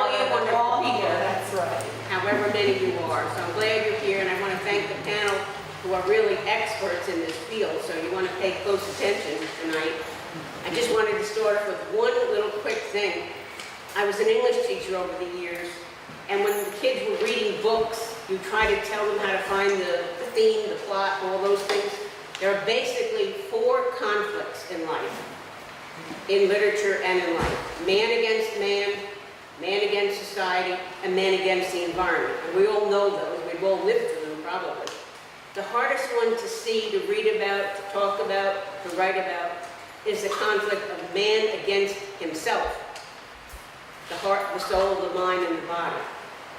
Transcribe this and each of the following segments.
all you wonderful people. That's right. However many you are. So I'm glad you're here, and I want to thank the panel who are really experts in this field, so you want to pay close attention tonight. I just wanted to start off with one little quick thing. I was an English teacher over the years, and when the kids were reading books, you try to tell them how to find the theme, the plot, all those things. There are basically 4 conflicts in life, in literature and in life. Man against man, man against society, and man against the environment. And we all know those. We've all lived through them, probably. The hardest one to see, to read about, to talk about, to write about, is the conflict of man against himself. The heart, the soul, the mind, and the body.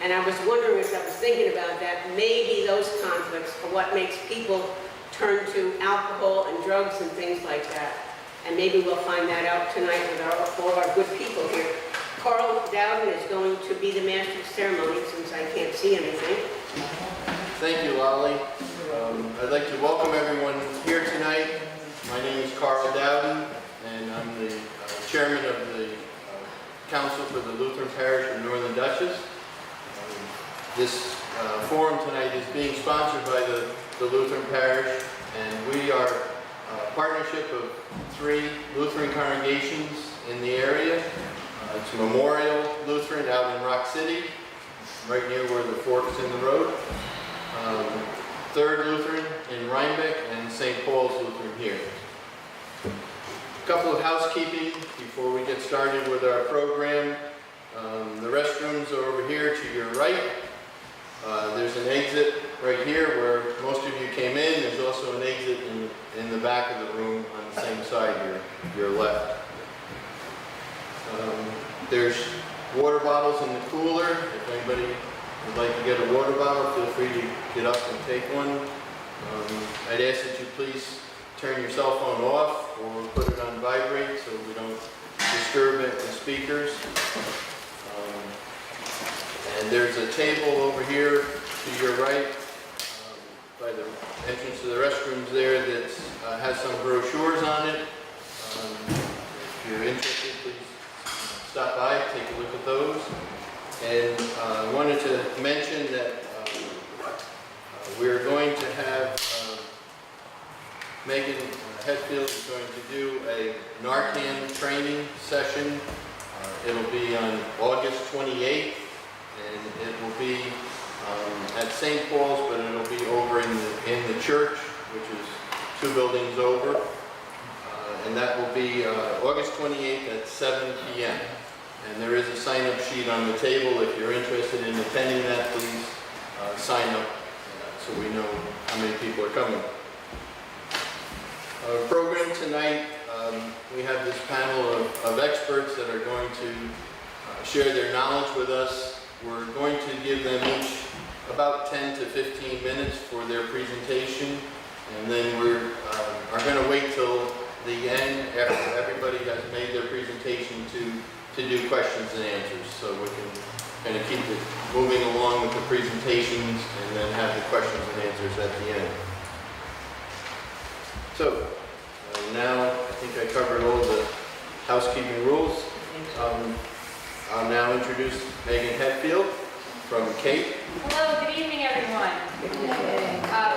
And I was wondering, as I was thinking about that, maybe those conflicts are what makes people turn to alcohol and drugs and things like that. And maybe we'll find that out tonight with all our good people here. Carl Dowden is going to be the master of ceremony, since I can't see anything. Thank you, Lolly. I'd like to welcome everyone here tonight. My name is Carl Dowden, and I'm the chairman of the Council for the Lutheran Parish of Northern Dutchess. This forum tonight is being sponsored by the Lutheran Parish, and we are a partnership of 3 Lutheran congregations in the area. It's Memorial Lutheran out in Rock City, right near where the fork's in the road. Third Lutheran in Rhinebeck, and St. Paul's Lutheran here. A couple of housekeeping before we get started with our program. The restrooms are over here to your right. There's an exit right here where most of you came in. There's also an exit in the back of the room on the same side, your left. There's water bottles in the cooler. If anybody would like to get a water bottle, feel free to get up and take one. I'd ask that you please turn your cell phone off or put it on vibrate so we don't disturb the speakers. And there's a table over here to your right by the entrance to the restrooms there that has some brochures on it. If you're interested, please stop by, take a look at those. And I wanted to mention that we're going to have Megan Hetfield is going to do a Narcan training session. It'll be on August 28th, and it will be at St. Paul's, but it'll be over in the church, which is 2 buildings over. And that will be August 28th at 7 p.m. And there is a sign-up sheet on the table. If you're interested in attending that, please sign up so we know how many people are coming. Our program tonight, we have this panel of experts that are going to share their knowledge with us. We're going to give them each about 10 to 15 minutes for their presentation, and then we are going to wait till the end after everybody has made their presentation to do questions and answers, so we can kind of keep it moving along with the presentations and then have the questions and answers at the end. So now I think I covered all the housekeeping rules. I'll now introduce Megan Hetfield from Cape. Hello, good evening, everyone.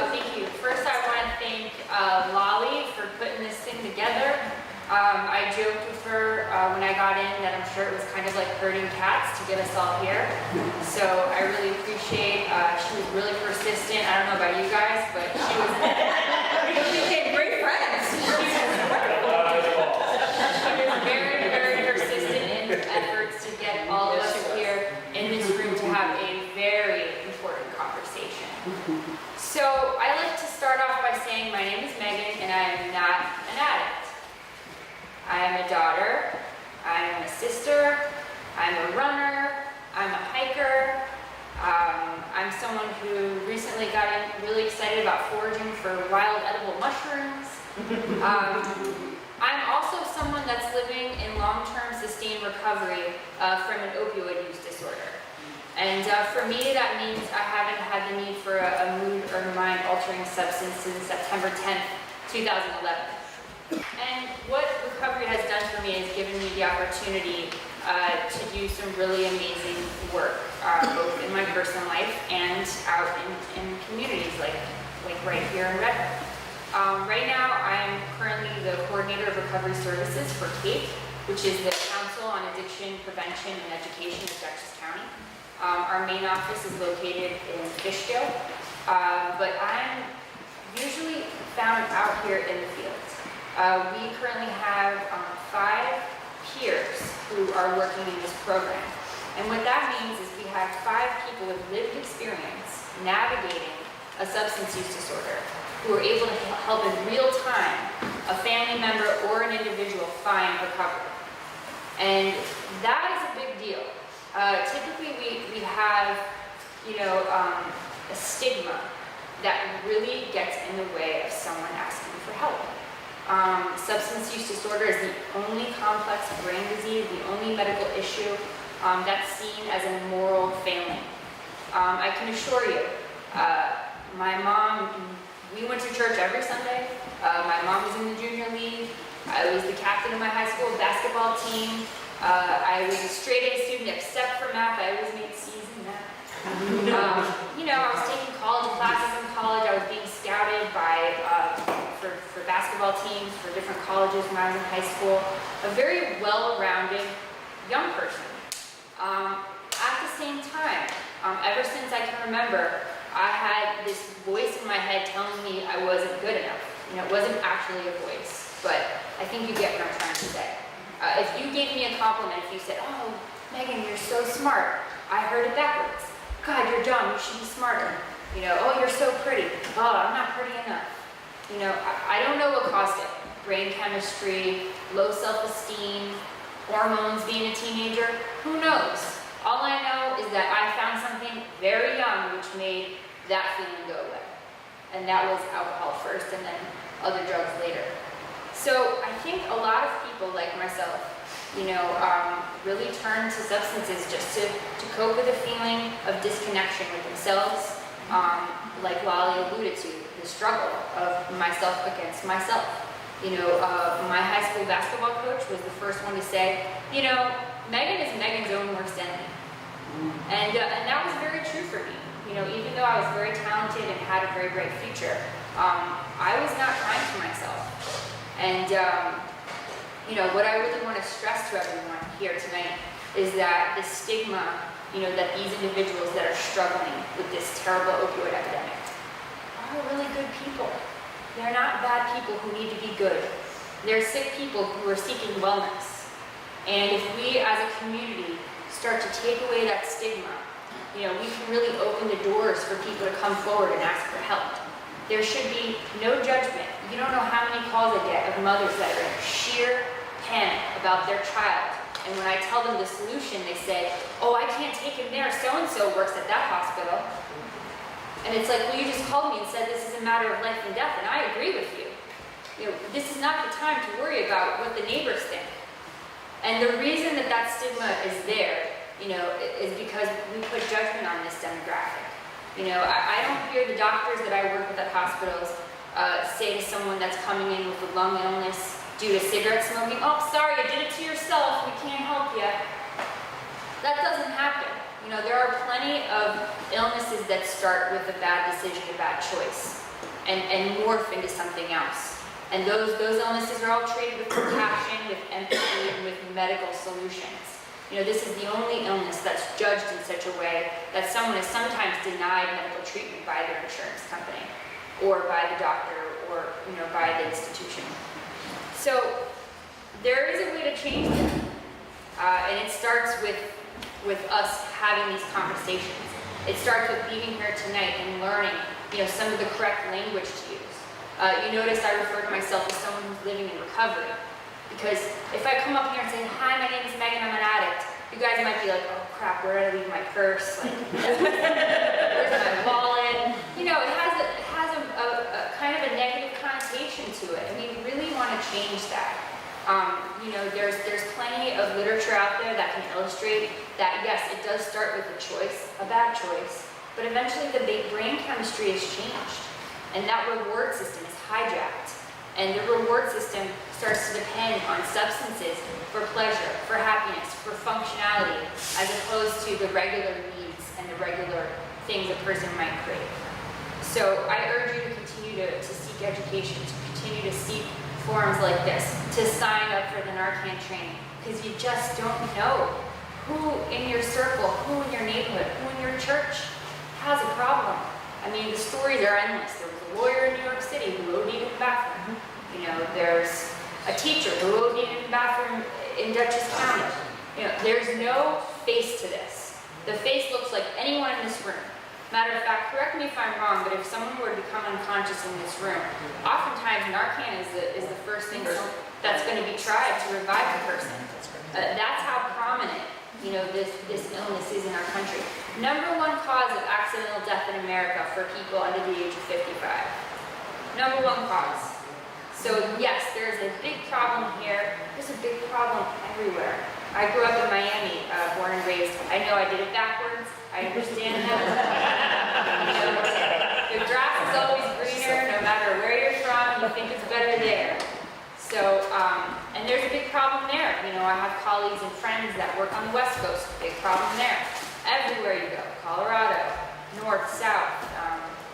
Thank you. First, I want to thank Lolly for putting this thing together. I joked with her when I got in that I'm sure it was kind of like herding cats to get us all here. So I really appreciate, she was really persistent. I don't know about you guys, but she was, we became great friends. She was very, very persistent in efforts to get all of us here in this room to have a very important conversation. So I like to start off by saying my name is Megan and I am not an addict. I am a daughter, I am a sister, I'm a runner, I'm a hiker, I'm someone who recently got really excited about foraging for wild edible mushrooms. I'm also someone that's living in long-term sustained recovery from an opioid use disorder. And for me, that means I haven't had the need for a mood or mind-altering substance since September 10th, 2011. And what recovery has done for me is given me the opportunity to do some really amazing work, both in my personal life and out in communities like right here in Red Hook. Right now, I'm currently the coordinator of recovery services for CAPE, which is the Council on Addiction Prevention and Education of Dutchess County. Our main office is located in Fishkill, but I'm usually found out here in the field. We currently have 5 peers who are working in this program. And what that means is we have 5 people with lived experience navigating a substance use disorder who are able to help in real time a family member or an individual find recovery. And that is a big deal. Typically we have, a stigma that really gets in the way of someone asking for help. Substance use disorder is the only complex brain disease, the only medical issue that's seen as a moral failing. I can assure you, my mom, we went to church every Sunday. My mom was in the junior league. I was the captain of my high school basketball team. I was a straight A student except for math. I always made C's in math. I was taking college classes in college. I was being scouted for basketball teams for different colleges when I was in high school. A very well-rounded young person. At the same time, ever since I can remember, I had this voice in my head telling me I wasn't good enough. It wasn't actually a voice, but I think you get what I'm trying to say. If you gave me a compliment, if you said, "Oh, Megan, you're so smart," I heard it backwards. "God, you're dumb, you should be smarter." "Oh, you're so pretty." "Oh, I'm not pretty enough." I don't know what caused it. Brain chemistry, low self-esteem, hormones, being a teenager, who knows? All I know is that I found something very young which made that feeling go away. And that was alcohol first and then other drugs later. So I think a lot of people like myself, really turn to substances just to cope with a feeling of disconnection with themselves, like Lolly alluded to, the struggle of myself against myself. My high school basketball coach was the first one to say, Megan is Megan's own worst enemy. And that was very true for me. Even though I was very talented and had a very bright future, I was not kind to myself. And what I really want to stress to everyone here tonight is that the stigma, that these individuals that are struggling with this terrible opioid epidemic are really good people. They're not bad people who need to be good. They're sick people who are seeking wellness. And if we as a community start to take away that stigma, we can really open the doors for people to come forward and ask for help. There should be no judgment. You don't know how many calls I get of mothers that are in sheer panic about their child. And when I tell them the solution, they say, "Oh, I can't take him there. So-and-so works at that hospital." And it's like, well, you just called me and said this is a matter of life and death, and I agree with you. This is not the time to worry about what the neighbors think. And the reason that stigma is there, is because we put judgment on this demographic. I don't hear the doctors that I work with at hospitals say to someone that's coming in with a lung illness due to cigarette smoking, "Oh, sorry, you did it to yourself, we can't help you." That doesn't happen. There are plenty of illnesses that start with a bad decision, a bad choice, and morph into something else. And those illnesses are all treated with compassion, with empathy, and with medical solutions. This is the only illness that's judged in such a way that someone is sometimes denied medical treatment by their insurance company, or by the doctor, or by the institution. So there is a way to change that, and it starts with us having these conversations. It starts with being here tonight and learning, some of the correct language to use. You notice I refer to myself as someone who's living in recovery, because if I come up here and say, "Hi, my name is Megan, I'm an addict," you guys might be like, "Oh crap, where did I leave my purse? Where's my wallet?" It has a kind of a negative connotation to it, and we really want to change that. There's plenty of literature out there that can illustrate that, yes, it does start with a choice, a bad choice, but eventually the brain chemistry is changed, and that reward system is hijacked. And the reward system starts to depend on substances for pleasure, for happiness, for functionality, as opposed to the regular needs and the regular things a person might crave. So I urge you to continue to seek education, to continue to seek forums like this, to sign up for the Narcan training, because you just don't know who in your circle, who in your neighborhood, who in your church has a problem. I mean, the stories are endless. There was a lawyer in New York City who OD'd in the bathroom. You know, there's a teacher who OD'd in the bathroom in Dutchess County. You know, there's no face to this. The face looks like anyone in this room. Matter of fact, correct me if I'm wrong, but if someone were to become unconscious in this room, oftentimes Narcan is the first thing that's going to be tried to revive the person. That's how prominent, you know, this illness is in our country. Number one cause of accidental death in America for people under the age of 55. Number one cause. So yes, there's a big problem here. There's a big problem everywhere. I grew up in Miami, born and raised. I know I did it backwards. I understand that. You know, the grass is always greener, no matter where you're from. You think it's better there. So, and there's a big problem there. You know, I have colleagues and friends that work on the West Coast. Big problem there. Everywhere you go, Colorado, north, south,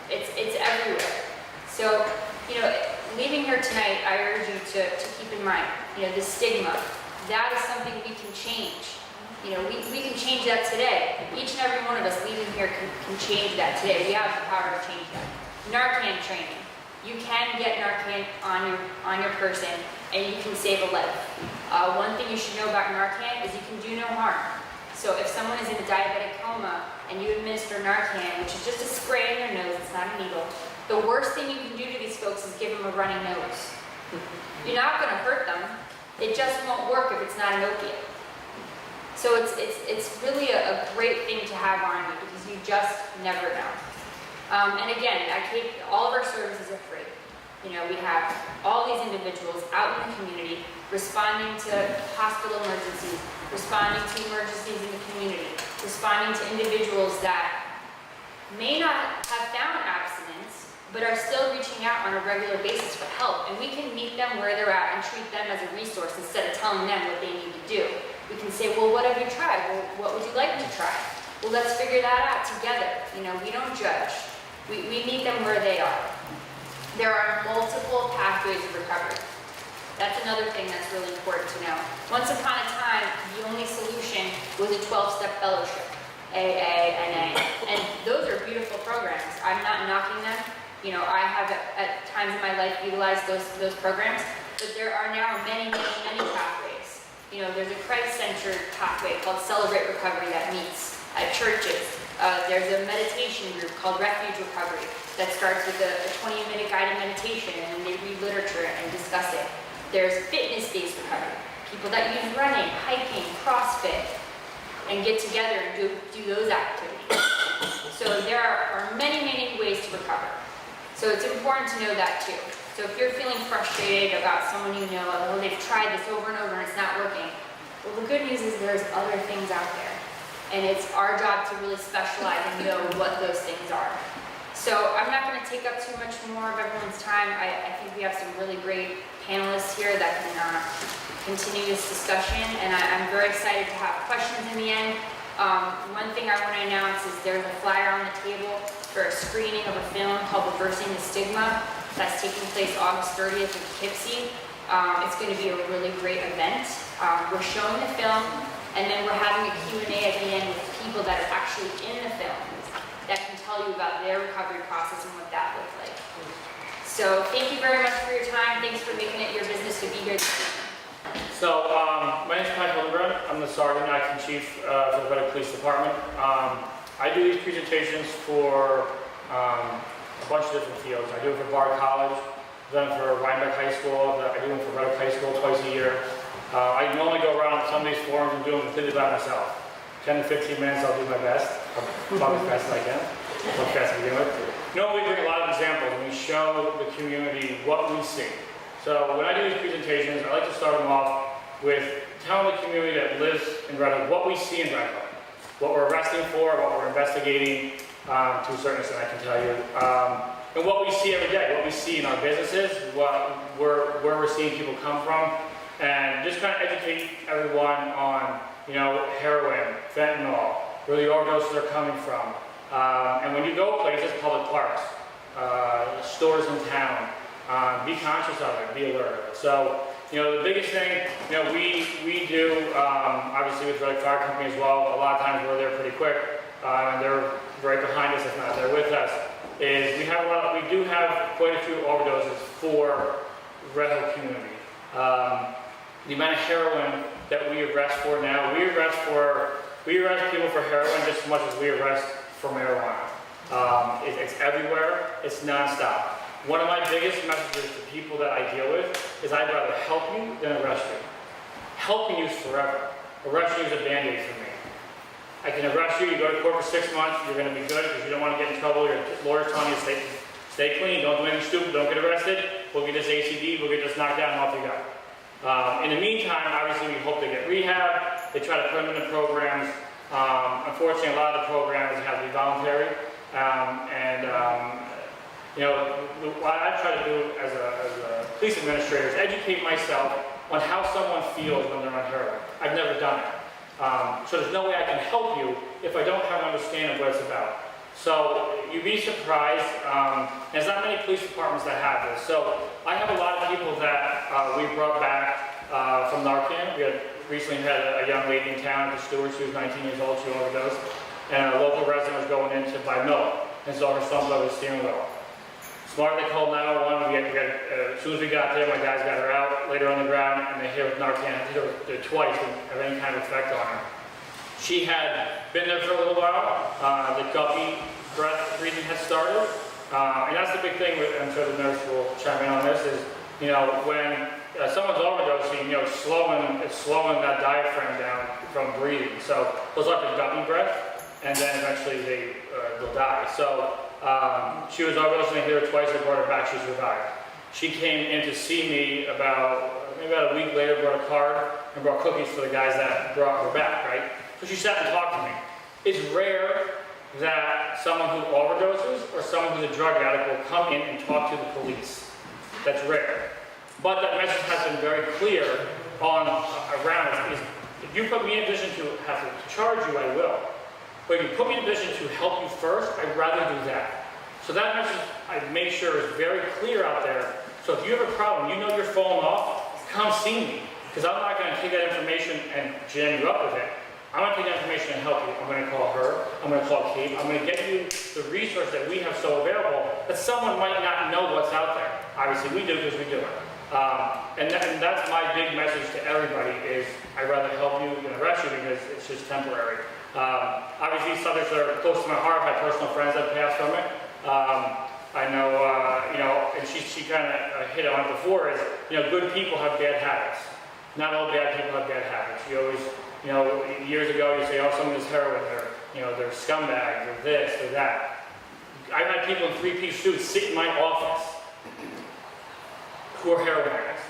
it's everywhere. So, you know, leaving here tonight, I urge you to keep in mind, you know, the stigma. That is something we can change. You know, we can change that today. Each and every one of us leaving here can change that today. We have the power to change that. Narcan training. You can get Narcan on your person, and you can save a life. One thing you should know about Narcan is you can do no harm. So if someone is in a diabetic coma and you administer Narcan, which is just a spray in their nose, it's not a needle, the worst thing you can do to these folks is give them a runny nose. You're not going to hurt them. It just won't work if it's not an opiate. So it's really a great thing to have on you because you just never know. And again, all of our services are free. You know, we have all these individuals out in the community responding to hospital emergencies, responding to emergencies in the community, responding to individuals that may not have found abstinence, but are still reaching out on a regular basis for help. And we can meet them where they're at and treat them as a resource instead of telling them what they need to do. We can say, well, what have you tried? Well, what would you like to try? Well, let's figure that out together. You know, we don't judge. We meet them where they are. There are multiple pathways of recovery. That's another thing that's really important to know. Once upon a time, the only solution was a 12-step fellowship, AA, NA, and those are beautiful programs. I'm not knocking them. You know, I have at times in my life utilized those programs, but there are now many pathways. You know, there's a Christ-centered pathway called Celebrate Recovery that meets at churches. There's a meditation group called Refuge Recovery that starts with a 20-minute guided meditation, and they read literature and discuss it. There's fitness-based recovery, people that use running, hiking, CrossFit, and get together and do those activities. So there are many ways to recover. So it's important to know that too. So if you're feeling frustrated about someone you know, oh, they've tried this over and over and it's not working, well, the good news is there's other things out there. And it's our job to really specialize and know what those things are. So I'm not going to take up too much more of everyone's time. I think we have some really great panelists here that can continue this discussion, and I'm very excited to have questions in the end. One thing I want to announce is there's a flyer on the table for a screening of a film called Reversing the Stigma that's taking place August 30th in Poughkeepsie. It's going to be a really great event. We're showing the film, and then we're having a Q&A at the end with people that are actually in the film that can tell you about their recovery process and what that looks like. So thank you very much for your time. Thanks for making it your business to be here this evening. So, my name is Hildenbrand. I'm the Sergeant Acting Chief for the Bogue Police Department. I do these presentations for a bunch of different fields. I do them for Bard College, I've done them for Rhinebeck High School, I do them for Bogue High School twice a year. I normally go around some of these forums and do them completely by myself. 10 to 15 minutes, I'll do my best. I'll talk as fast as I can. As fast to begin with. Normally, we bring a lot of examples and we show the community what we see. So when I do these presentations, I like to start them off with telling the community that lives in Red Hook what we see in Red Hook, what we're arresting for, what we're investigating to a certain extent, I can tell you. and what we see every day, what we see in our businesses, where we're seeing people come from, and just kind of educate everyone on, heroin, fentanyl, where the overdoses are coming from. And when you go places, public parks, stores in town, be conscious of it, be alert of it. So, the biggest thing, we do, obviously with Red Fire Company as well, a lot of times we're there pretty quick, and they're right behind us, if not they're with us, is we do have quite a few overdoses for the Red Hook community. The amount of heroin that we arrest for now, we arrest people for heroin just as much as we arrest for marijuana. It's everywhere, it's nonstop. One of my biggest messages to people that I deal with is I'd rather help you than arrest you. Helping you is forever. Arresting you is a Band-Aid for me. I can arrest you, you go to court for 6 months, you're going to be good because you don't want to get in trouble, your lawyer's telling you to stay clean, don't do anything stupid, don't get arrested, we'll get this ACD, we'll get this knocked down and off you go. In the meantime, obviously we hope they get rehab, they try to put them in the programs. Unfortunately, a lot of the programs have to be voluntary. What I try to do as a police administrator is educate myself on how someone feels when they're on heroin. I've never done it. So there's no way I can help you if I don't have an understanding of what it's about. So you'd be surprised, there's not many police departments that have this. So I have a lot of people that we brought back from Narcan. We recently had a young lady in town, Sqaud, she was 19 years old, she overdosed. And a local resident was going in to buy milk and saw her son blow the steering wheel. Smart, they called 911. As soon as we got there, my guys got her out, laid her on the ground, and they hit her with Narcan. I hit her twice, didn't have any kind of effect on her. She had been there for a little while. The guppy breath breathing had started. And that's the big thing, I'm sure the nurse will chime in on this, is, when someone's overdosing, it's slowing that diaphragm down from breathing. So those are the guppy breath, and then eventually they'll die. So she was overdosing, I hit her twice, I brought her back, she survived. She came in to see me about a week later, brought a card, and brought cookies for the guys that brought her back, right? So she sat and talked to me. It's rare that someone who overdoses or someone who's a drug addict will come in and talk to the police. That's rare. But that message has been very clear around it. If you put me in a position to have to charge you, I will. But if you put me in a position to help you first, I'd rather do that. So that message I make sure is very clear out there. So if you have a problem, your phone off, come see me. Because I'm not going to take that information and jam you up with it. I'm going to take that information and help you. I'm going to call her, I'm going to call Kate, I'm going to get you the resource that we have so available that someone might not know what's out there. Obviously we do because we do it. And that's my big message to everybody is I'd rather help you than arrest you because it's just temporary. Obviously subjects that are close to my heart, my personal friends that passed from it. I know, and she kind of hit on it before is, good people have bad habits. Not all bad people have bad habits. You always, years ago you say, oh, someone is heroin, they're scumbags, or this, or that. I've had people in three-piece suits sit in my office who are heroin addicts.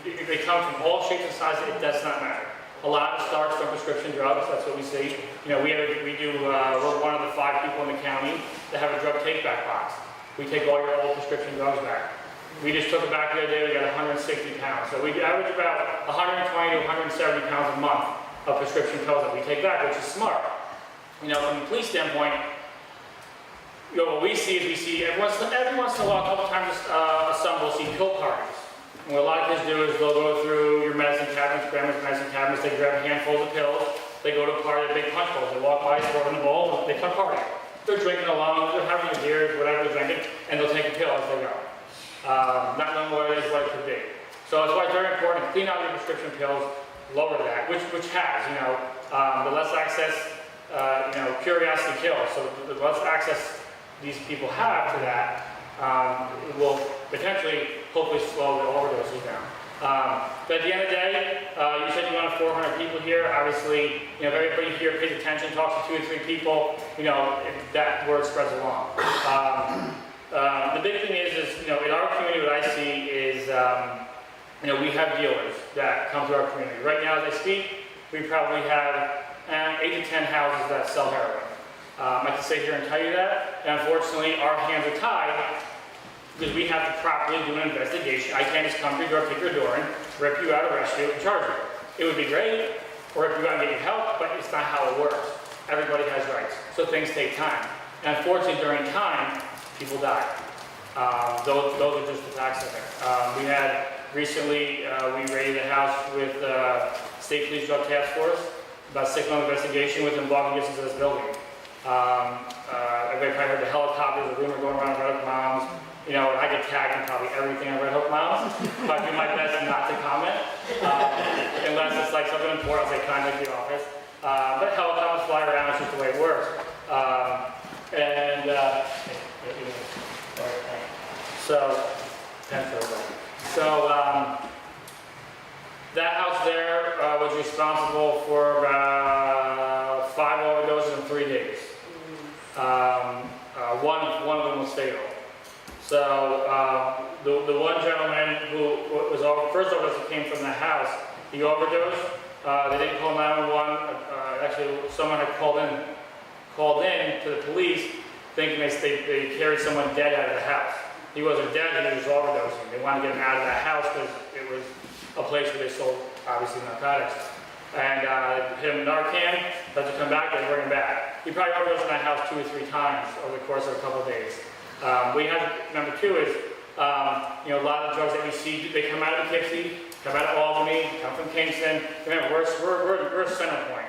They come from all shapes and sizes, it does not matter. A lot of it starts from prescription drugs, that's what we see. We're one of the 5 people in the county that have a drug take-back box. We take all your old prescription drugs back. We just took it back the other day, we got 160 pounds. So we average about 120 to 170 pounds a month of prescription pills that we take back, which is smart. From the police standpoint, what we see is every once in a while, a couple times a summer, we'll see pill parties. And what a lot of kids do is they'll go through your medicine cabinets, grandma's medicine cabinets, they grab a handful of pills, they go to a party, big punch bowls, they walk by, throw in the bowl, they come party. They're drinking along, they're having their beers, whatever they're drinking, and they'll take a pill as they go. Not knowing what it is, what it could be. So that's why it's very important to clean out your prescription pills, lower that, which has, the less access, curiosity kills. So the less access these people have to that, it will potentially, hopefully slow the overdoses down. But at the end of the day, you said you wanted 400 people here. Obviously, if everybody here pays attention, talks to 2 or 3 people, that word spreads along. The big thing is in our community, what I see is, we have dealers that come to our community. Right now, as I speak, we probably have 8 to 10 houses that sell heroin. I can sit here and tell you that, and unfortunately, our hands are tied because we have to properly do an investigation. I can't just come to your door, kick your door in, rip you out, arrest you, and charge you. It would be great, or if you got to get you help, but it's not how it works. Everybody has rights, so things take time. And unfortunately, during time, people die. Those are just the facts of it. We had recently, we raided a house with State Police Drug Task Force, about 6-month investigation with involving distance of this building. Everybody probably heard the helicopters, the rumor going around Red Hook Mounds. You know, and I get tagged in probably everything on Red Hook Mounds, but I do my best not to comment, unless it's like something important, I'll say contact the office. But helicopters fly around, it's just the way it works. That house there was responsible for about 5 overdoses in 3 days. One of them was fatal. So the one gentleman who was first overdose came from the house. He overdosed. They didn't call 911. Actually, someone had called in to the police, thinking they carried someone dead out of the house. He wasn't dead, he was overdosing. They wanted to get him out of that house because it was a place where they sold, obviously, narcotics. And hit him with Narcan, had to come back, they bring him back. He probably overdosed in that house 2 or 3 times over the course of a couple of days. Number 2 is, a lot of the drugs that we see, they come out of Poughkeepsie, come out of Albany, come from Kingston. Remember, we're a center point.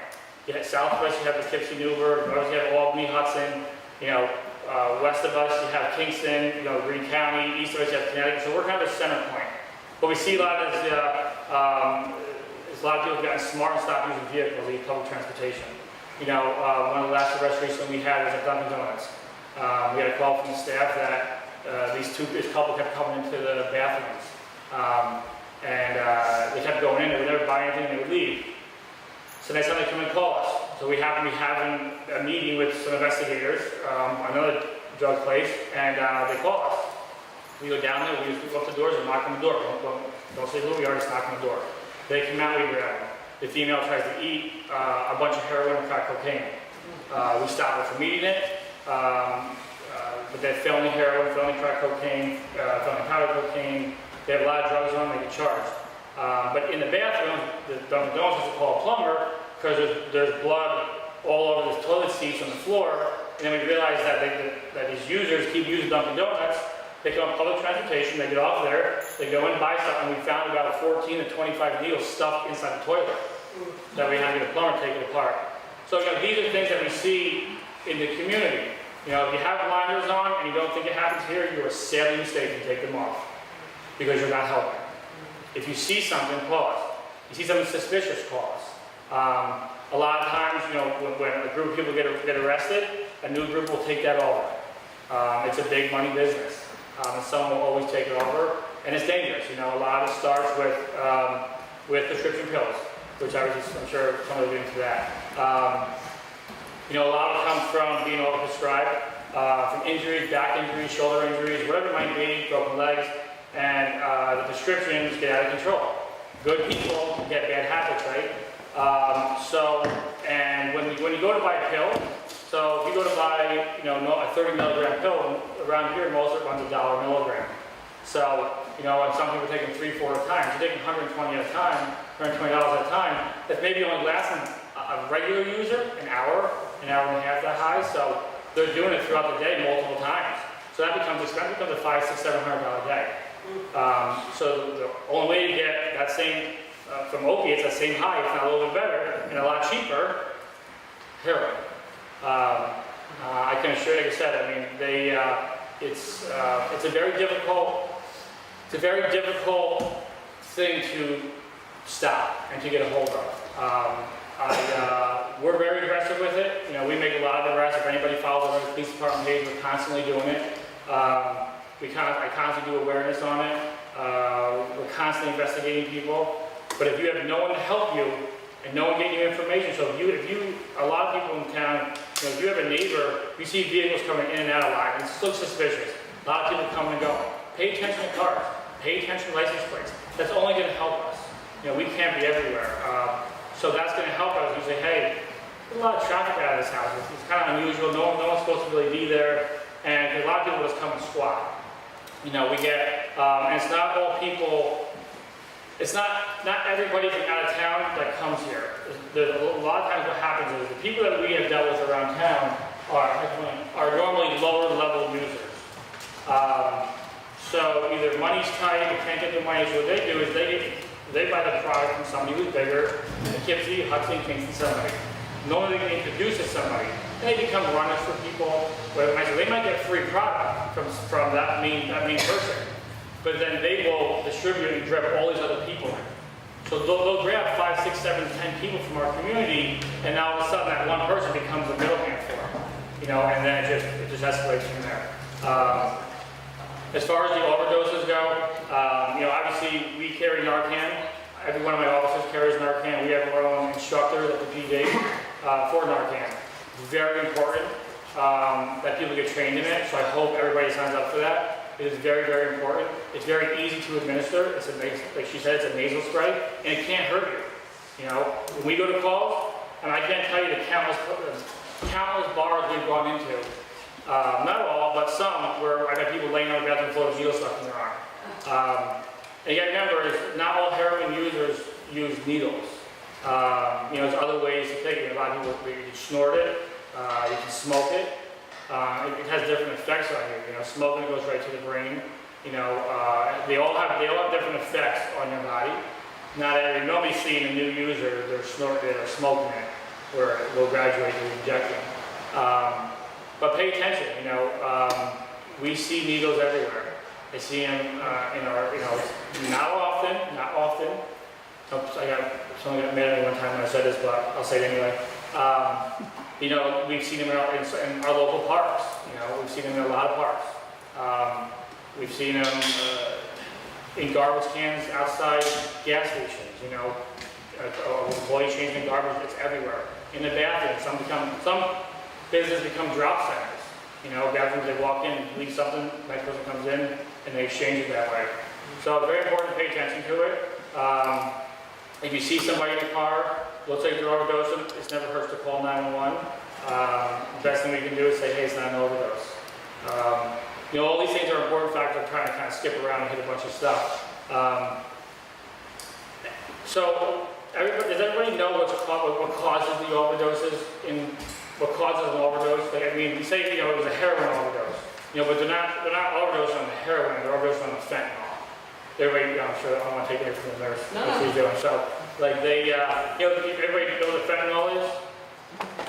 You have Southwest, you have Poughkeepsie, Newburgh, north you have Albany, Hudson, west of us you have Kingston, Greene County, east of us you have Connecticut, so we're kind of a center point. What we see a lot is a lot of people have gotten smart and stopped using vehicles, they use public transportation. One of the last arrests recently we had was at Dunkin' Donuts. We had a call from the staff that this couple kept coming into the bathrooms. They kept going in, they would never buy anything, they would leave. So next time they come and call us. So we happen to be having a meeting with some investigators, another drug place, and they call us. We go down there, we go up the doors and knock on the door. Don't say who we are, just knock on the door. They come out, we grab them. The female tries to eat a bunch of heroin and crack cocaine. We stop her from eating it, but they're felony heroin, felony crack cocaine, felony powder cocaine. They have a lot of drugs on them, they get charged. But in the bathroom, the Dunkin' Donuts has to call a plumber because there's blood all over the toilet seats on the floor. And then we realize that these users keep using Dunkin' Donuts. They come on public transportation, they get off there, they go in and buy stuff, and we found about 14 to 25 needles stuffed inside the toilet that we had to get a plumber to take it apart. So these are things that we see in the community. If you have blinders on and you don't think it happens here, you are sadly mistaken to take them off because you're not helping. If you see something, call us. You see something suspicious, call us. A lot of times, when a group of people get arrested, a new group will take that over. It's a big money business. And someone will always take it over, and it's dangerous. A lot of it starts with prescription pills, which I'm sure some of you into that. A lot of it comes from being overprescribed, from injuries, back injuries, shoulder injuries, whatever it might be, broken legs, and the prescriptions get out of control. Good people get bad habits, right? And when you go to buy a pill, so if you go to buy, a 30 milligram pill, around here most of it runs $1 a milligram. So, and some people are taking 3-4 at a time. So you're taking 120 at a time, $120 at a time. That maybe only lasts a regular user an hour and a half that high. So they're doing it throughout the day multiple times. So that becomes expensive, becomes a $500, $600, $700 a day. So the only way to get that same, from opiates, that same high, if not a little bit better, and a lot cheaper, heroin. I can assure you, like I said, it's a very difficult thing to stop and to get a hold of. We're very aggressive with it. We make a lot of arrests. If anybody follows the police department page, we're constantly doing it. I constantly do awareness on it. We're constantly investigating people. But if you have no one to help you and no one getting you information, so if you, a lot of people in town, if you have a neighbor, you see vehicles coming in and out a lot, and it looks suspicious. A lot of people come and go. Pay attention to cars. Pay attention to license plates. That's only going to help us. We can't be everywhere. So that's going to help us. You say, hey, there's a lot of traffic out of this house. It's kind of unusual. No one's supposed to really be there. And a lot of people just come and squat. we get, and it's not all people, it's not everybody from out of town that comes here. There's a lot of times what happens is the people that we have dealt with around town are normally lower level users. So either money's tight, they can't get their money, so what they do is they buy the product from somebody who's bigger, Poughkeepsie, Hudson, Kingston, somebody. Normally they can introduce it to somebody, and they become runners for people. Where they might get free product from that main person, but then they will distribute and drip all these other people in. So they'll grab 5, 6, 7, 10 people from our community, and now all of a sudden that one person becomes a middleman for them, and then it just escalates from there. As far as the overdoses go, obviously we carry Narcan. Every one of my officers carries Narcan. We have our own instructors at the PD for Narcan. Very important that people get trained in it, so I hope everybody signs up for that. It is very, very important. It's very easy to administer. It's like she said, it's a nasal spray, and it can't hurt you. When we go to calls, and I can't tell you the countless bars we've gone into, not all, but some, where I got people laying on the bathroom floor with needles stuck in their arm. And you got to remember, not all heroin users use needles. There's other ways to take it. A lot of people, you can snort it, you can smoke it. It has different effects on you. Smoking goes right to the brain. They all have different effects on your body. You normally see in a new user, they're snorting it or smoking it, where it will graduate to injecting. But pay attention. We see needles everywhere. I see them in our, not often. Oops, someone got mad at me one time when I said this, but I'll say it anyway. We've seen them in our local parks. We've seen them in a lot of parks. We've seen them in garbage cans outside gas stations. Employee changing garbage, it's everywhere. In the bathroom, some businesses become drop centers. Bathrooms, they walk in, leave something, next person comes in, and they exchange it that way. So it's very important to pay attention to it. If you see somebody in a car, looks like they're overdosing, it never hurts to call 911. The best thing we can do is say, hey, it's not an overdose. All these things are important factors. I'm trying to kind of skip around and hit a bunch of stuff. Does everybody know what causes the overdoses? What causes an overdose? We say it was a heroin overdose, but they're not overdosing on the heroin. They're overdosing on the fentanyl. Everybody, I'm sure I don't want to take it from the nurse. No. What she's doing. So, everybody know what fentanyl is?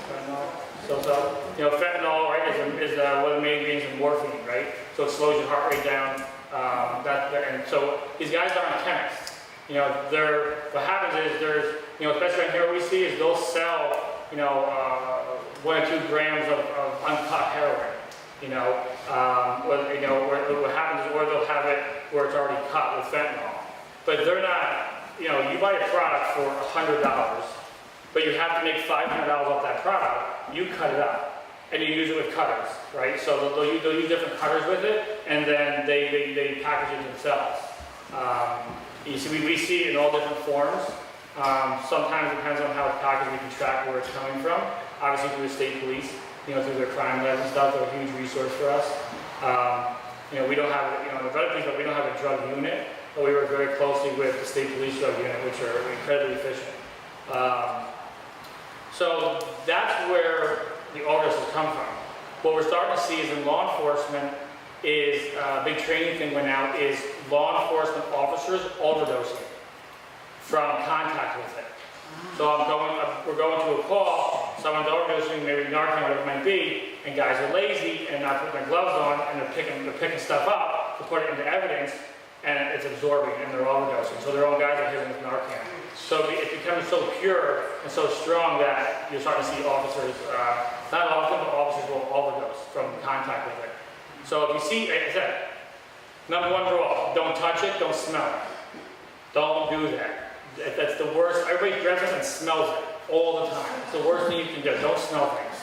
Fentanyl. Fentanyl, right, is one of the main ingredients in morphine, right? So it slows your heart rate down. And so these guys aren't chemists. What happens is especially here we see is they'll sell, 1 or 2 grams of uncut heroin. What happens is, or they'll have it where it's already cut with fentanyl. But they're not, you buy a product for $100, but you have to make $500 off that product. You cut it up, and you use it with cutters, right? So they'll use different cutters with it, and then they package it themselves. We see it in all different forms. Sometimes it depends on how it's packaged, we can track where it's coming from. Obviously through the state police, through their crime labs and stuff, they're a huge resource for us. We don't have, the drug police, but we don't have a drug unit, but we work very closely with the state police drug unit, which are incredibly efficient. So that's where the overdoses come from. What we're starting to see is in law enforcement is a big training thing went out is law enforcement officers overdosing from contact with it. So we're going to a call, someone's overdosing, maybe Narcan, whatever it might be, and guys are lazy and not putting their gloves on, and they're picking stuff up to put it into evidence, and it's absorbing, and they're overdosing. So their own guys are hitting with Narcan. So it becomes so pure and so strong that you're starting to see officers, not often, but officers will overdose from contact with it. So if you see, like I said, number 1 rule, don't touch it, don't smell it. Don't do that. That's the worst. Everybody dresses and smells it all the time. It's the worst thing you can do. Don't smell things.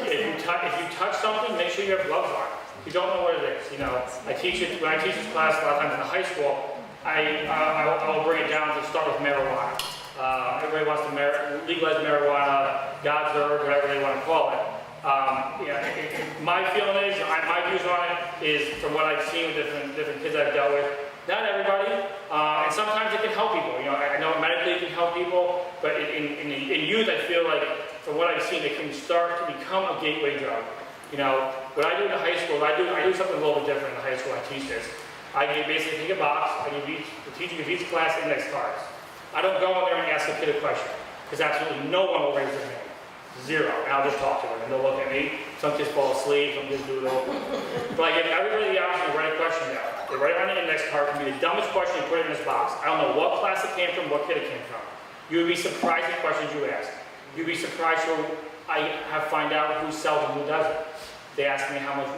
If you touch something, make sure you have gloves on. If you don't know what it is, I teach it when I teach this class a lot of times in the high school. I will bring it down to start with marijuana. Everybody wants to legalize marijuana, God's herb, whatever they want to call it. My feeling is, my views on it. is, from what I've seen with different kids I've dealt with, not everybody, and sometimes it can help people. You know, I know medically it can help people, but in youth, I feel like, from what I've seen, it can start to become a gateway drug. You know, what I do in the high school, I do something a little bit different in the high school. I teach this. I basically take a box, the teacher gives each class index cards. I don't go in there and ask a kid a question, because absolutely no one will raise their hand. Zero. And I'll just talk to them, and they'll look at me. Some kids fall asleep, some kids do it all. But I give everybody the option to write a question down. They write it on the index card. It can be the dumbest question, you put it in this box. I don't know what class it came from, what kid it came from. You would be surprised at questions you ask. You'd be surprised who I have find out who sells and who doesn't. They ask me how much,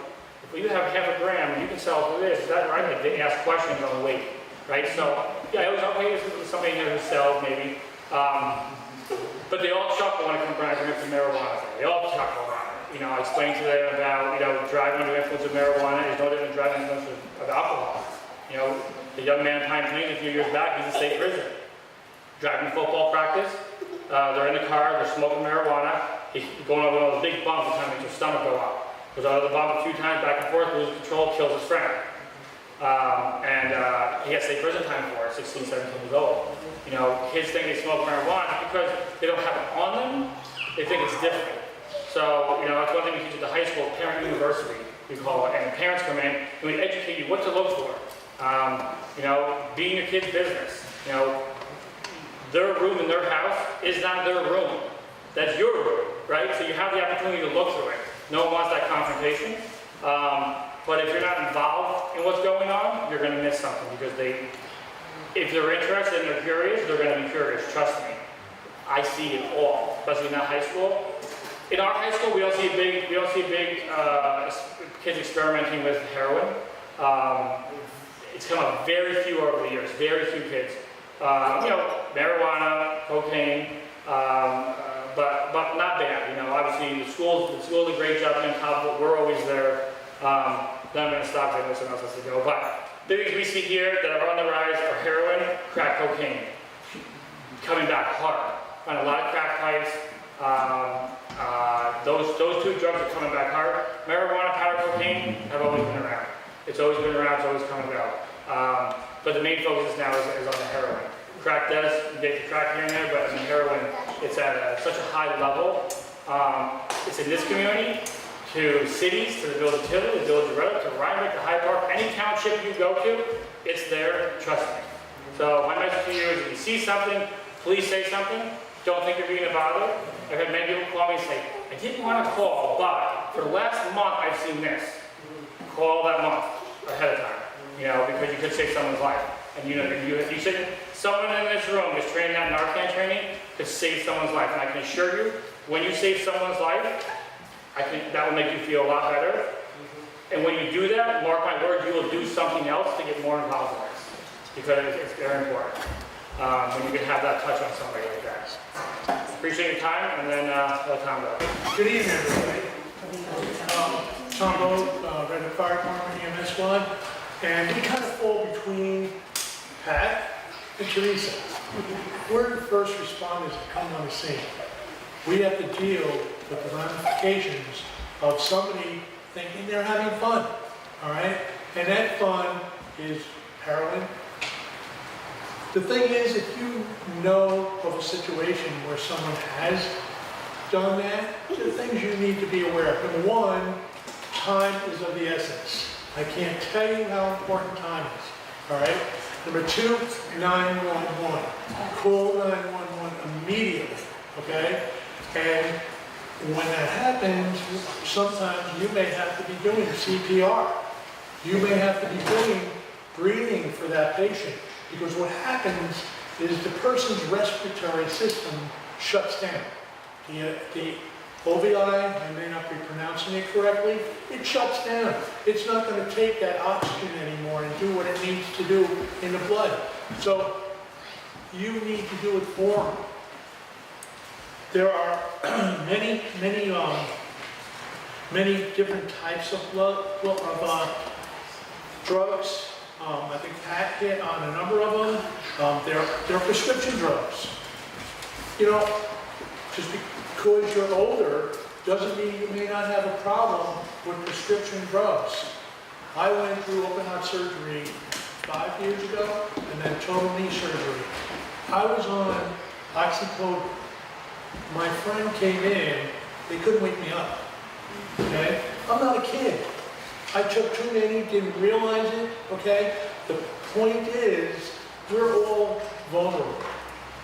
if you have half a gram, you can sell for this, is that right? Like, they ask questions on the weight, right? So, yeah, I always, okay, this is somebody here who sells, maybe. But they all chuckle when it comes to the marijuana thing. They all chuckle around it. You know, I explain to them about, you know, driving under the influence of marijuana is no different than driving under the influence of alcohol. You know, the young man Pine Plain a few years back, he's in state prison. Driving football practice, they're in the car, they're smoking marijuana. He's going over one of those big bumps and makes his stomach go up. Goes out of the bump a few times, back and forth, loses control, kills his friend. He gets state prison time for it, 16, 17 years old. You know, kids think they smoke marijuana because they don't have it on them, they think it's different. So, you know, that's one thing we teach at the high school, parent university, we call it, and parents come in and we educate you what to look for. You know, being your kid's business. You know, their room in their house is not their room. That's your room, right? So you have the opportunity to look through it. No one wants that confrontation. But if you're not involved in what's going on, you're going to miss something because if they're interested and they're curious, they're going to be curious. Trust me. I see it all, especially in that high school. In our high school, we don't see big kids experimenting with heroin. It's come up very few over the years, very few kids. You know, marijuana, cocaine, but not bad. You know, obviously the school's a great job on top of it. We're always there. Then I'm going to stop there, someone else has to go. But the things we see here that are on the rise are heroin, crack cocaine, coming back hard. Find a lot of crack pipes. Those two drugs are coming back hard. Marijuana, powder cocaine have always been around. It's always been around. It's always coming out. But the main focus now is on the heroin. Crack does, you get the crack here and there, but in the heroin, it's at such a high level. It's in this community, to cities, to the village of Tivoli, the village of Redwood, to Rhinebeck, to Hyde Park, any township you go to, it's there, trust me. So my message to you is if you see something, please say something. Don't think you're being a bother. I've had many people call me and say, I didn't want to call, but for the last month I've seen this. Call that month ahead of time, you know, because you could save someone's life. And you know, you said someone in this room is training that Narcan training to save someone's life. And I can assure you, when you save someone's life, I think that will make you feel a lot better. And when you do that, mark my word, you will do something else to get more involved in this. Because it's very important. When you can have that touch on somebody like that. Appreciate your time, and then let Tom go. Good evening, everybody. Tom Bogue, Redwood Fire Department, EMS Sqaud, and we kind of fall between Pat and Teresa. We're the first responders that come on the scene. We have to deal with the ramifications of somebody thinking they're having fun, all right? And that fun is heroin. The thing is, if you know of a situation where someone has done that, there are things you need to be aware of. Number one, time is of the essence. I can't tell you how important time is, all right? Number two, 911. Call 911 immediately, okay? And when that happens, sometimes you may have to be doing CPR. You may have to be doing breathing for that patient. Because what happens is the person's respiratory system shuts down. The OVI, I may not be pronouncing it correctly, it shuts down. It's not going to take that oxygen anymore and do what it needs to do in the blood. So you need to do it for them. There are many different types of drugs. I think Pat hit on a number of them. They're prescription drugs. You know, just because you're older doesn't mean you may not have a problem with prescription drugs. I went through open heart surgery 5 years ago, and then total knee surgery. I was on oxycodone. My friend came in, they couldn't wake me up, okay? I'm not a kid. I took too many, didn't realize it, okay? The point is, we're all vulnerable.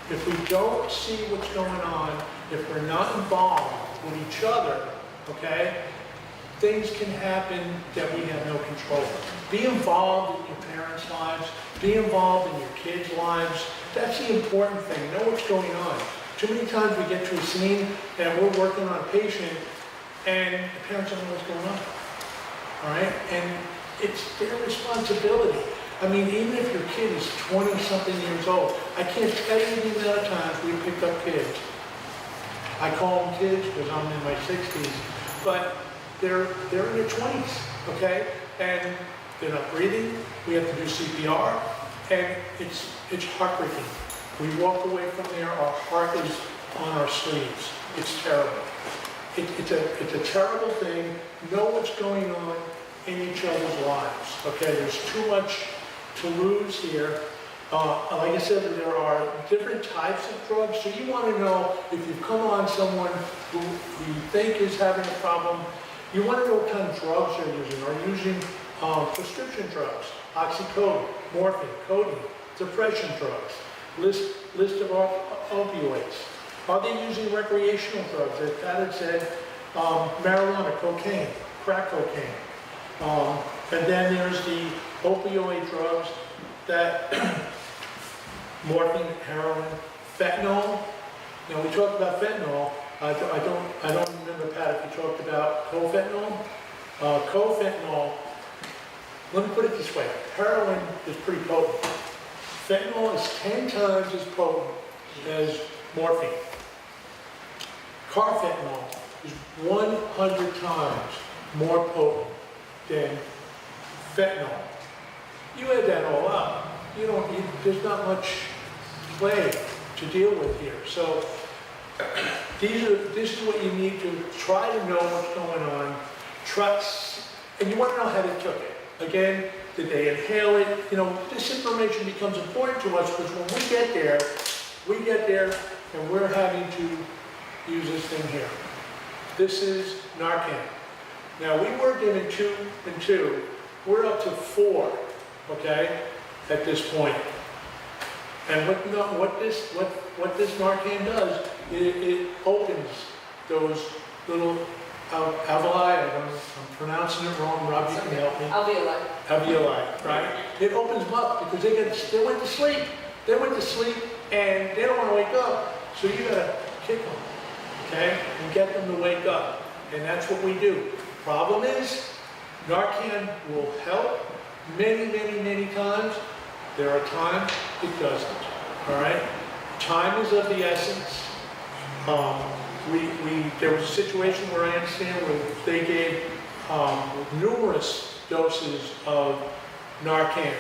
If we don't see what's going on, if we're not involved with each other, okay, things can happen that we have no control of. Be involved in your parents' lives, be involved in your kids' lives. That's the important thing, know what's going on. Too many times we get to a scene and we're working on a patient and the parents don't know what's going on, all right? And it's their responsibility. I mean, even if your kid is 20-something years old, I can't tell you the amount of times we picked up kids. I call them kids because I'm in my 60s, but they're in their 20s, okay? And they're not breathing, we have to do CPR, and it's heartbreaking. We walk away from there, our heart is on our sleeves. It's terrible. It's a terrible thing. Know what's going on in each other's lives, okay? There's too much to lose here. Like I said, there are different types of drugs, so you want to know if you've come on someone who you think is having a problem, you want to know what kind of drugs they're using. Are you using prescription drugs, oxycodone, morphine, codeine, depression drugs, list of opioids? Are they using recreational drugs? As Pat had said, marijuana, cocaine, crack cocaine. And then there's the opioid drugs that morphine, heroin, fentanyl. Now we talked about fentanyl. I don't remember, Pat, if you talked about cofentanyl. Cofentanyl, let me put it this way. Heroin is pretty potent. Fentanyl is 10 times as potent as morphine. Carfentanil is 100 times more potent than fentanyl. You add that all up, there's not much play to deal with here. So this is what you need to try to know what's going on, trust, and you want to know how they took it. Again, did they inhale it? This information becomes important to us because when we get there and we're having to use this thing here. This is Narcan. Now we were given 2 and 2. We're up to 4, okay, at this point. And what this Narcan does, it opens those little alveoli. I'm pronouncing it wrong. Rob, you can help me. Alveoli, right? It opens them up because they went to sleep. They went to sleep and they don't want to wake up. So you gotta kick them, okay, and get them to wake up. And that's what we do. Problem is, Narcan will help many times. There are times it doesn't, all right? Time is of the essence. There was a situation where I understand where they gave numerous doses of Narcan,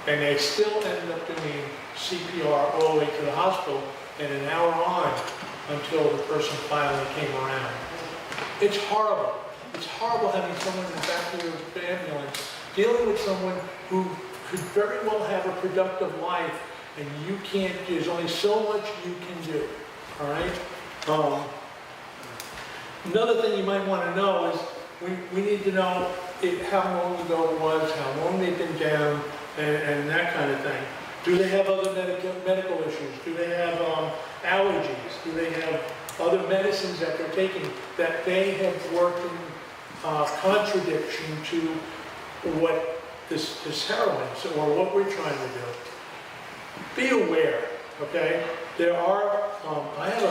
and they still ended up doing CPR all the way to the hospital, and an hour on until the person finally came around. It's horrible. It's horrible having someone in the back of your ambulance dealing with someone who could very well have a productive life, and you can't do. There's only so much you can do. All right. Another thing you might want to know is we need to know how long ago it was, how long they've been down, and that kind of thing. Do they have other medical issues? Do they have allergies? Do they have other medicines that they're taking that they have worked in contradiction to what this heroin is, or what we're trying to do? Be aware, okay? There are, I have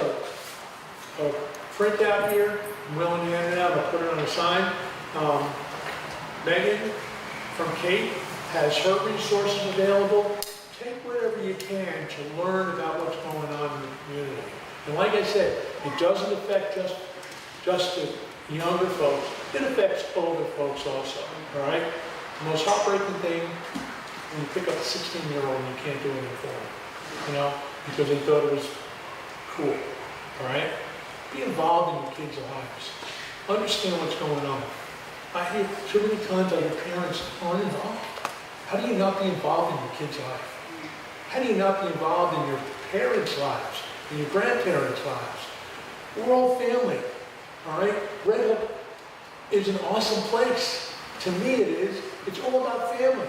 a printout here. I'm willing to hand it out. I'll put it on a sign. Megan from Kate has her resources available. Take whatever you can to learn about what's going on in the community. And like I said, it doesn't affect just the younger folks. It affects older folks also, all right? The most heartbreaking thing, when you pick up a 16-year-old and you can't do anything for them, because they thought it was cool, all right? Be involved in your kids' lives. Understand what's going on. I hear too many times other parents aren't involved. How do you not be involved in your kid's life? How do you not be involved in your parents' lives, in your grandparents' lives? We're all family, all right? Red Hook is an awesome place. To me it is. It's all about family.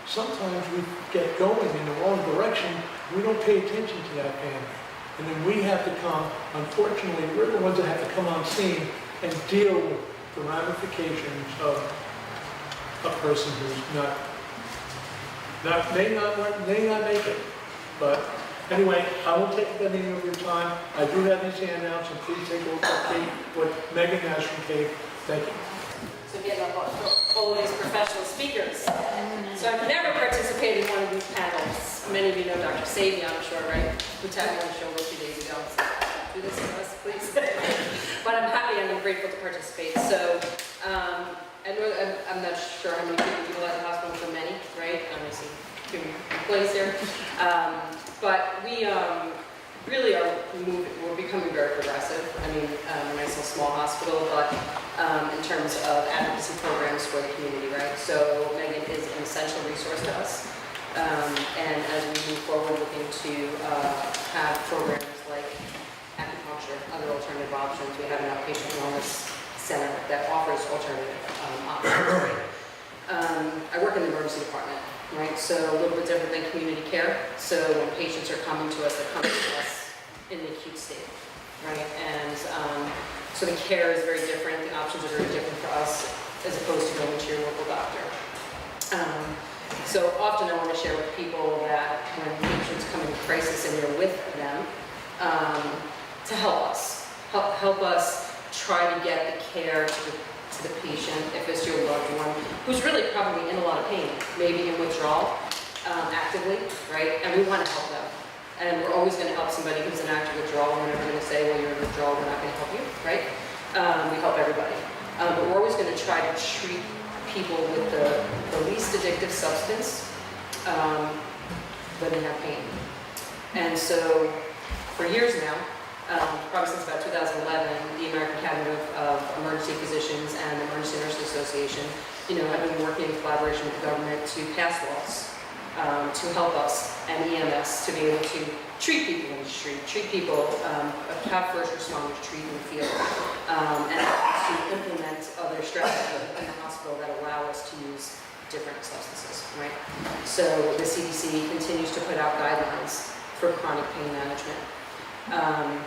Sometimes we get going in the wrong direction. We don't pay attention to that family. And then we have to come, unfortunately, we're the ones that have to come on scene and deal with the ramifications of a person who's may not make it. But anyway, I won't take up any of your time. I do have these handouts, and please take a look at Kate, what Megan has from Kate. Thank you. So getting up all of these professional speakers. So I've never participated in one of these panels. Many of you know Dr. Sabi, I'm sure, right? Who tapped me on the shoulder 2 days ago. So do this for us, please. But I'm happy and I'm grateful to participate. So I'm not sure how many people utilize the hospital, so many, right? I see 2 employees here. But we really we're becoming very progressive. I mean, a nice little small hospital, but in terms of advocacy programs for the community, right? So Megan is an essential resource to us. And as we move forward, looking to have programs like acupuncture, other alternative options. We have an outpatient wellness center that offers alternative options, right? I work in the emergency department, right? So a little bit different than community care. So when patients are coming to us, they're coming to us in the acute state, right? And so the care is very different. The options are very different for us as opposed to going to your local doctor. So often I want to share with people that when patients come in crisis and you're with them, to help us try to get the care to the patient, if it's your loved one, who's really probably in a lot of pain, maybe in withdrawal, actively, right? And we want to help them. And we're always going to help somebody who's in active withdrawal. We're never going to say, well, you're in withdrawal, we're not going to help you, right? We help everybody. But we're always going to try to treat people with the least addictive substance when they have pain. And so for years now, probably since about 2011, the American Academy of Emergency Physicians and the Emergency Nurses Association, have been working in collaboration with the government to pass laws to help us and EMS to be able to treat people in the street, treat people, have first responders treat in the field, and to implement other strategies in the hospital that allow us to use different substances, right? So the CDC continues to put out guidelines for chronic pain management.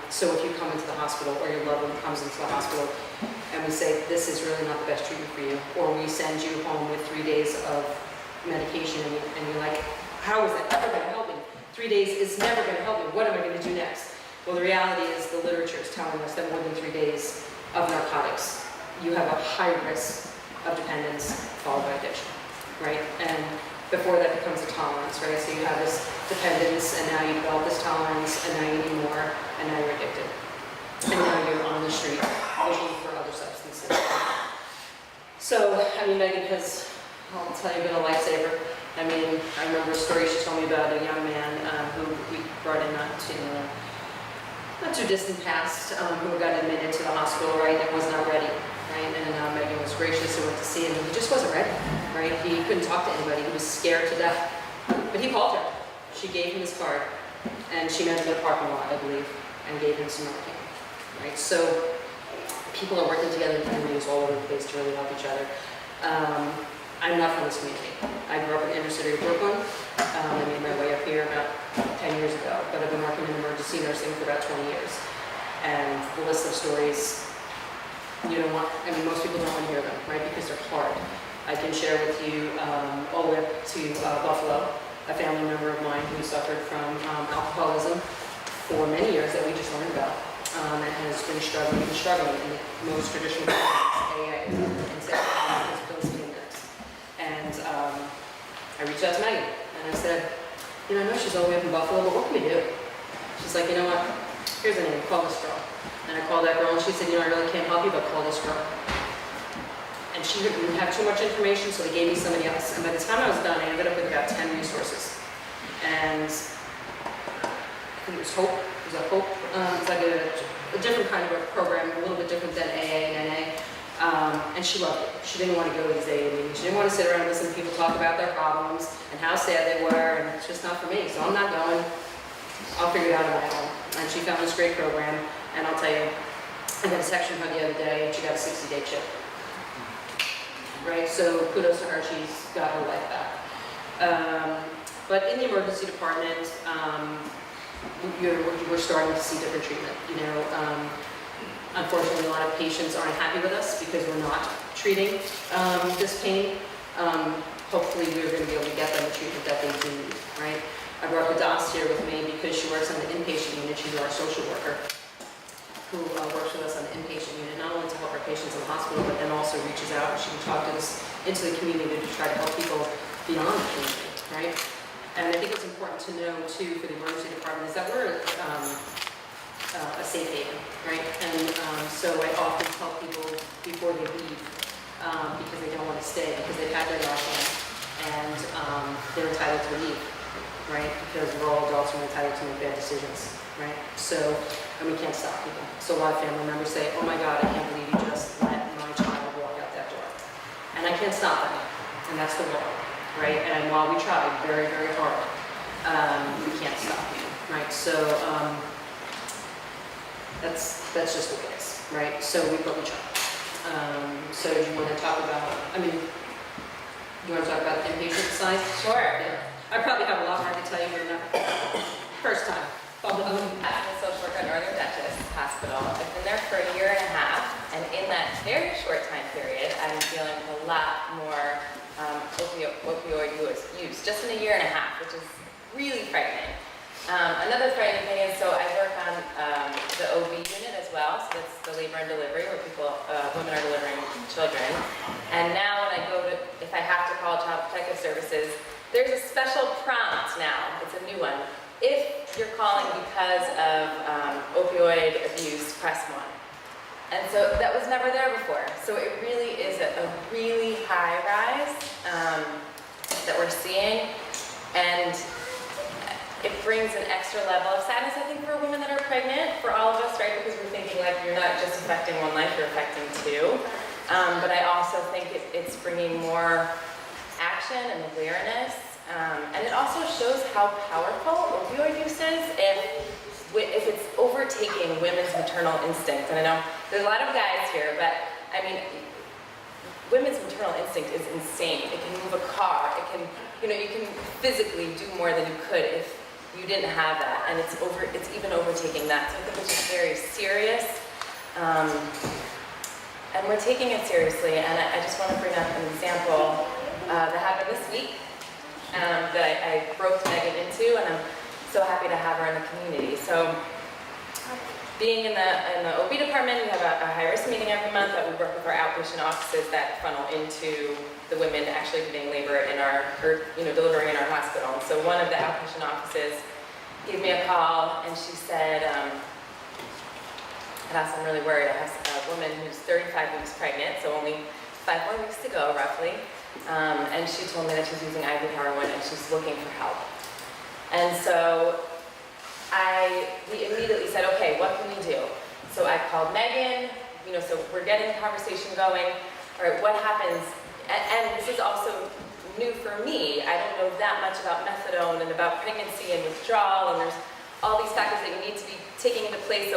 So if you come into the hospital or your loved one comes into the hospital and we say, this is really not the best treatment for you, or we send you home with 3 days of medication and you're like, how is that ever going to help me? 3 days is never going to help me. What am I going to do next? Well, the reality is the literature is telling us that more than 3 days of narcotics, you have a high risk of dependence followed by addiction, right? And before that becomes a tolerance, right? So you have this dependence, and now you develop this tolerance, and now you need more, and now you're addicted. And now you're on the street looking for other substances. So, I mean, Megan has, I'll tell you, been a lifesaver. I mean, I remember a story she told me about a young man who we brought in not too distant past, who got admitted to the hospital, right, and was not ready, right? And Megan was gracious and went to see him. He just wasn't ready, right? He couldn't talk to anybody. He was scared to death. But he called her. She gave him his card, and she met him in the parking lot, I believe, and gave him some Narcan, right? So people are working together in communities all over the place to really help each other. I'm not from this community. I grew up in the inner city of Brooklyn. I made my way up here about 10 years ago, but I've been working in emergency nursing for about 20 years. And the list of stories, most people don't want to hear them, right? Because they're hard. I can share with you all the way up to Buffalo, a family member of mine who suffered from alcoholism for many years that we just learned about, and has been struggling in the most traditional programs, AA, and disability index. And I reached out to Megan, and I said, I know she's all the way up in Buffalo, but what can we do? She's like, you know what, here's a name, call this girl. And I called that girl, and she said, I really can't help you, but call this girl. And she didn't have too much information, so they gave me somebody else. And by the time I was done, I ended up with about 10 resources. And I think it was Hope. It was a Hope. It was like a different kind of a program, a little bit different than AA and NA. And And she loved it. She didn't want to go to these AA meetings. She didn't want to sit around and listen to people talk about their problems and how sad they were, and it's just not for me. So I'm not going. I'll figure it out on my own. And she found this great program, and I'll tell you, I got a section from her the other day, and she got a 60-day chip. Right? So kudos to her. She's got her life back. But in the emergency department, we're starting to see different treatment. Unfortunately, a lot of patients aren't happy with us because we're not treating this pain. Hopefully, we're going to be able to get them the treatment that they do need, right? I brought Dutchess here with me because she works on the inpatient unit. She's our social worker who works with us on the inpatient unit, not only to help our patients in the hospital, but then also reaches out and she can talk to us into the community to try to help people beyond the community, right? And I think what's important to know, too, for the emergency department is that we're a safe haven, right? And so I often tell people before they leave, because they don't want to stay, because they've had their life and they're entitled to leave, right? Because we're all adults and we're entitled to make bad decisions, right? So, and we can't stop people. So a lot of family members say, oh my God, I can't believe you just let my child walk out that door. And I can't stop them, and that's the law, right? And while we try very, very hard, we can't stop them, right? So, that's just the way it is, right? So we try. So do you want to talk about, you want to talk about the inpatient side? Sure. Yeah. I probably have a lot more to tell you, but not first time. I'm a social worker at Northern Dutchess Hospital. I've been there for a year and a half, and in that very short time period, I'm dealing with a lot more opioid use, just in a year and a half, which is really frightening. Another frightening thing is, so I work on the OB unit as well, so that's the labor and delivery, where women are delivering children. And now when I go to, if I have to call Child Protective Services, there's a special prompt now, it's a new one. If you're calling because of opioid abuse, press 1. And so that was never there before. So it really is a really high rise that we're seeing. And it brings an extra level of sadness, I think, for women that are pregnant, for all of us, right? Because we're thinking, like, you're not just affecting one life, you're affecting two. But I also think it's bringing more action and awareness. And it also shows how powerful opioid use is if it's overtaking women's maternal instinct. And I know there's a lot of guys here, but I mean, women's maternal instinct is insane. It can move a car. It can, you can physically do more than you could if you didn't have that. And it's even overtaking that. So I think it's just very serious. And we're taking it seriously. And I just want to bring up an example that happened this week. That I broke Megan into, and I'm so happy to have her in the community. So, being in the OB department, we have a high-risk meeting every month that we work with our outpatient offices that funnel into the women actually doing labor delivering in our hospital. And so one of the outpatient offices gave me a call, and she said, I'm really worried. I have a woman who's 35 weeks pregnant, so only 5 more weeks to go, roughly. And she told me that she's using IV heroin and she's looking for help. And so we immediately said, okay, what can we do? So I called Megan, so we're getting the conversation going. All right, what happens? And this is also new for me. I don't know that much about methadone and about pregnancy and withdrawal, and there's all these factors that you need to be taking into place.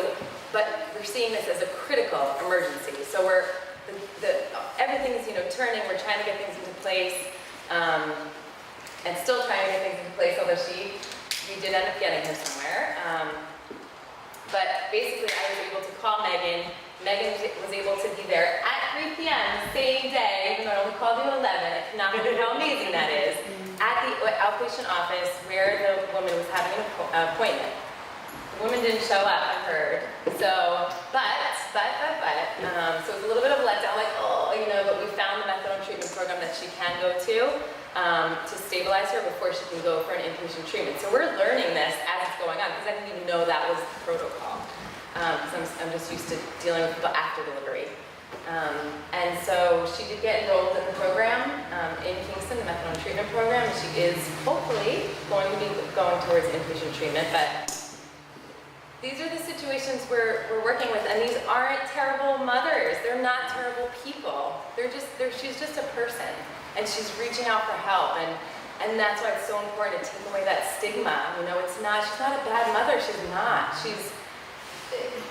But we're seeing this as a critical emergency. So everything's turning. We're trying to get things into place, and still trying to get things into place. Although we did end up getting her somewhere. But basically, I was able to call Megan. Megan was able to be there at 3 p.m. the same day, even though I only called you at 11. I cannot believe how amazing that is. At the outpatient office where the woman was having an appointment. The woman didn't show up, I heard. So, so it was a little bit of a letdown, but we found the methadone treatment program that she can go to stabilize her before she can go for an inpatient treatment. So we're learning this as it's going on, because I didn't even know that was the protocol. I'm just used to dealing with people after delivery. And so she did get enrolled in the program in Kingston, the methadone treatment program, and she is hopefully going to be going towards inpatient treatment. But these are the situations we're working with, and these aren't terrible mothers. They're not terrible people. They're she's just a person, and she's reaching out for help, and that's why it's so important to take away that stigma. You know, she's not a bad mother. She's not.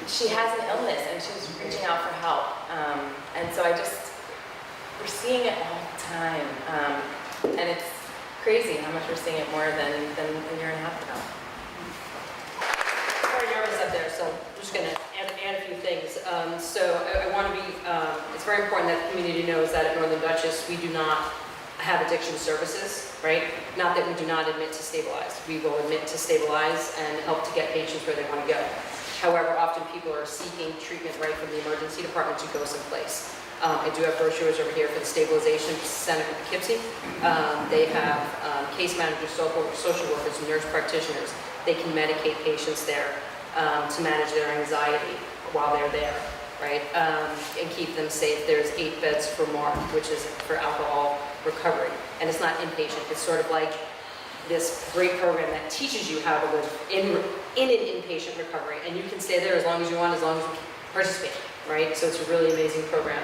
She has an illness, and she's reaching out for help. And so we're seeing it all the time, and it's crazy how much we're seeing it more than a year and a half ago. Very nervous up there, so I'm just going to add a few things. I want to be, it's very important that the community knows that at Northern Dutchess, we do not have addiction services, right? Not that we do not admit to stabilize. We will admit to stabilize and help to get patients where they want to go. However, often people are seeking treatment right from the emergency department to go someplace. I do have brochures over here for the Stabilization Center in Poughkeepsie. They have case managers, social workers, nurse practitioners. They can medicate patients there to manage their anxiety while they're there, right? And keep them safe. There's 8 beds for MARC, which is for alcohol recovery. And it's not inpatient. It's sort of like this great program that teaches you how to live in an inpatient recovery. And you can stay there as long as you want, as long as you participate, right? So it's a really amazing program.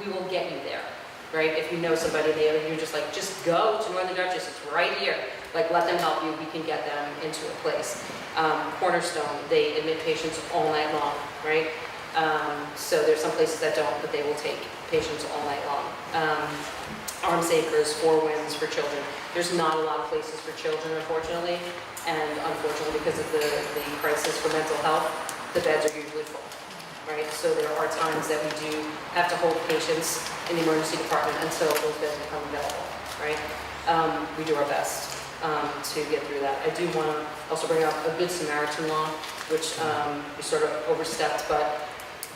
We will get you there, right? If you know somebody there, you're just like, just go to Northern Dutchess, it's right here. Like, let them help you, we can get them into a place. Cornerstone, they admit patients all night long, right? So there's some places that don't, but they will take patients all night long. Arms Acres, 4 Winds for children. There's not a lot of places for children, unfortunately, and unfortunately because of the crisis for mental health, the beds are usually full. Right? So there are times that we do have to hold patients in the emergency department until those beds become available, right? We do our best to get through that. I do want to also bring up a Good Samaritan law, which we sort of overstepped, but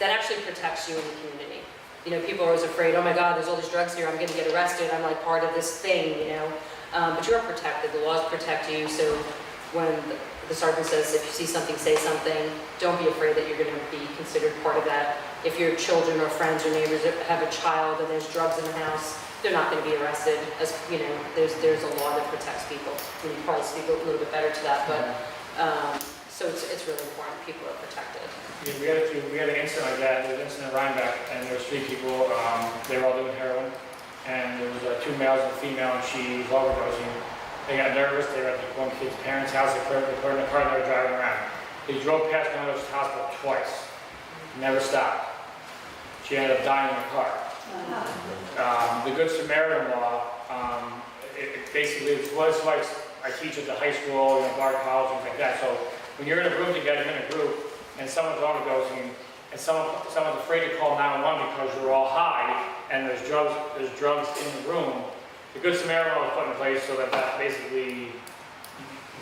that actually protects you in the community. You know, people are always afraid, oh my God, there's all these drugs here, I'm going to get arrested, I'm like part of this thing, you know? But you're protected, the laws protect you, so when the sergeant says, if you see something, say something, don't be afraid that you're going to be considered part of that. If your children or friends or neighbors have a child and there's drugs in the house, they're not going to be arrested. As you know, there's a law that protects people. You can probably speak a little bit better to that, but so it's really important. People are protected. Yeah, we had an incident like that. There was an incident in Rhinebeck, and there was 3 people. They were all doing heroin, and there was 2 males and a female, and she was overdosing. They got nervous. They were at one kid's parents' house. They put her in the car and they were driving around. They drove past Dutchess Hospital twice. Never stopped. She ended up dying in the car. The Good Samaritan law, it basically was like I teach at the high school, Bard College, things like that. So when you're in a group together, in a group, and someone's overdosing, and someone's afraid to call 911 because you're all high, and there's drugs in the room. The Good Samaritan law was put in place so that basically,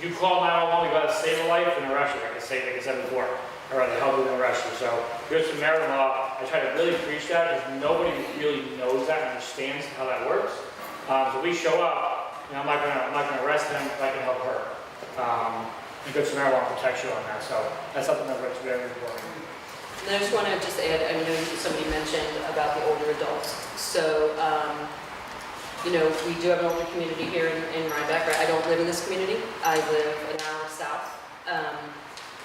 you call 911, you got to save a life and arrest you, like I said before, or rather help you and arrest you. So Good Samaritan law, I try to really preach that because nobody really knows that and understands how that works. So we show up, I'm not gonna arrest him if I can help her. The Good Samaritan law protects you on that, so that's something that's very important. And I just want to add, I know somebody mentioned about the older adults. So, you know, we do have an older community here in Rhinebeck. Right? I don't live in this community. I live an hour south.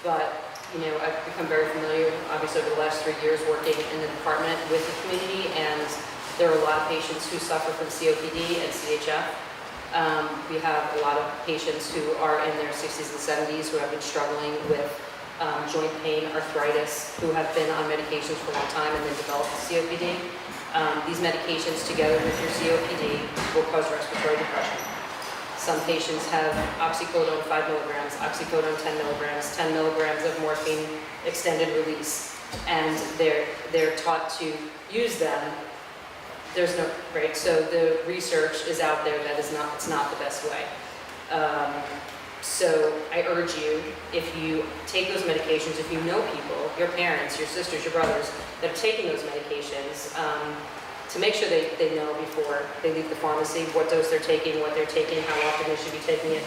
But, you know, I've become very familiar, obviously, over the last 3 years working in the department with the community, and there are a lot of patients who suffer from COPD and CHF. We have a lot of patients who are in their 60s and 70s who have been struggling with joint pain, arthritis, who have been on medications for a long time and then developed COPD. These medications together with your COPD will cause respiratory depression. Some patients have oxycodone 5 milligrams, oxycodone 10 milligrams, 10 milligrams of morphine extended release, and they're taught to use them. There's no, right, so the research is out there that it's not the best way. So I urge you, if you take those medications, if you know people, your parents, your sisters, your brothers, that are taking those medications, to make sure they know before they leave the pharmacy what dose they're taking, what they're taking, how often they should be taking it.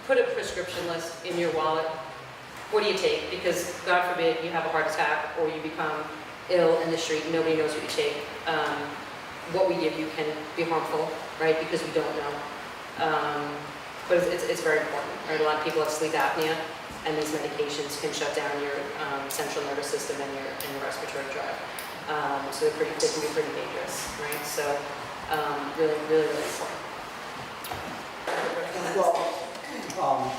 Put a prescription list in your wallet. What do you take? Because God forbid you have a heart attack or you become ill in the street, nobody knows what you take. What we give you can be harmful, right? Because we don't know. But it's very important, right? A lot of people have sleep apnea, and these medications can shut down your central nervous system and your respiratory drive. So they can be pretty dangerous, right? So really, really, really important. Well,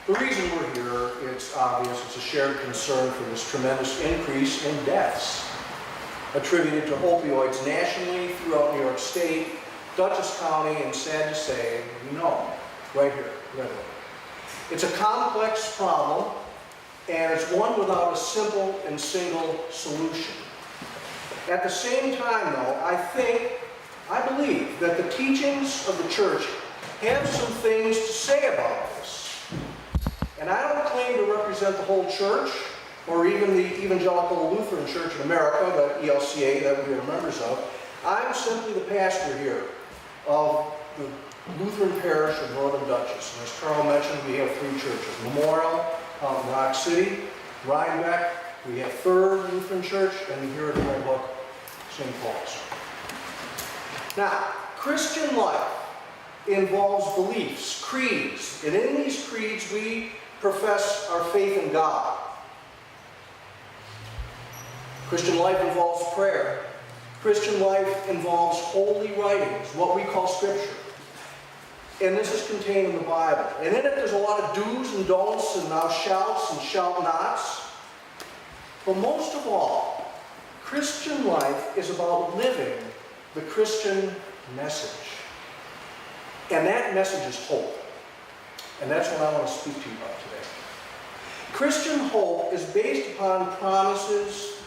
the reason we're here, it's obvious, it's a shared concern for this tremendous increase in deaths attributed to opioids nationally throughout New York State, Dutchess County, and sad to say, you know, right here, Redwood. It's a complex problem, and it's one without a simple and single solution. At the same time, though, I believe that the teachings of the church have some things to say about this. And I don't claim to represent the whole church, or even the Evangelical Lutheran Church in America, the ELCA that we are members of. I'm simply the pastor here of the Lutheran Parish of Northern Dutchess. And as Carl mentioned, we have 3 churches. Memorial, out in Rock City, Rhinebeck, we have Third Lutheran Church, and here at Redwood, St. Paul's. Now, Christian life involves beliefs, creeds, and in these creeds we profess our faith in God. Christian life involves prayer. Christian life involves holy writings, what we call Scripture. And this is contained in the Bible. And in it there's a lot of do's and don'ts and thou shalt and shalt nots. But most of all, Christian life is about living the Christian message. And that message is hope. And that's what I want to speak to you about today. Christian hope is based upon promises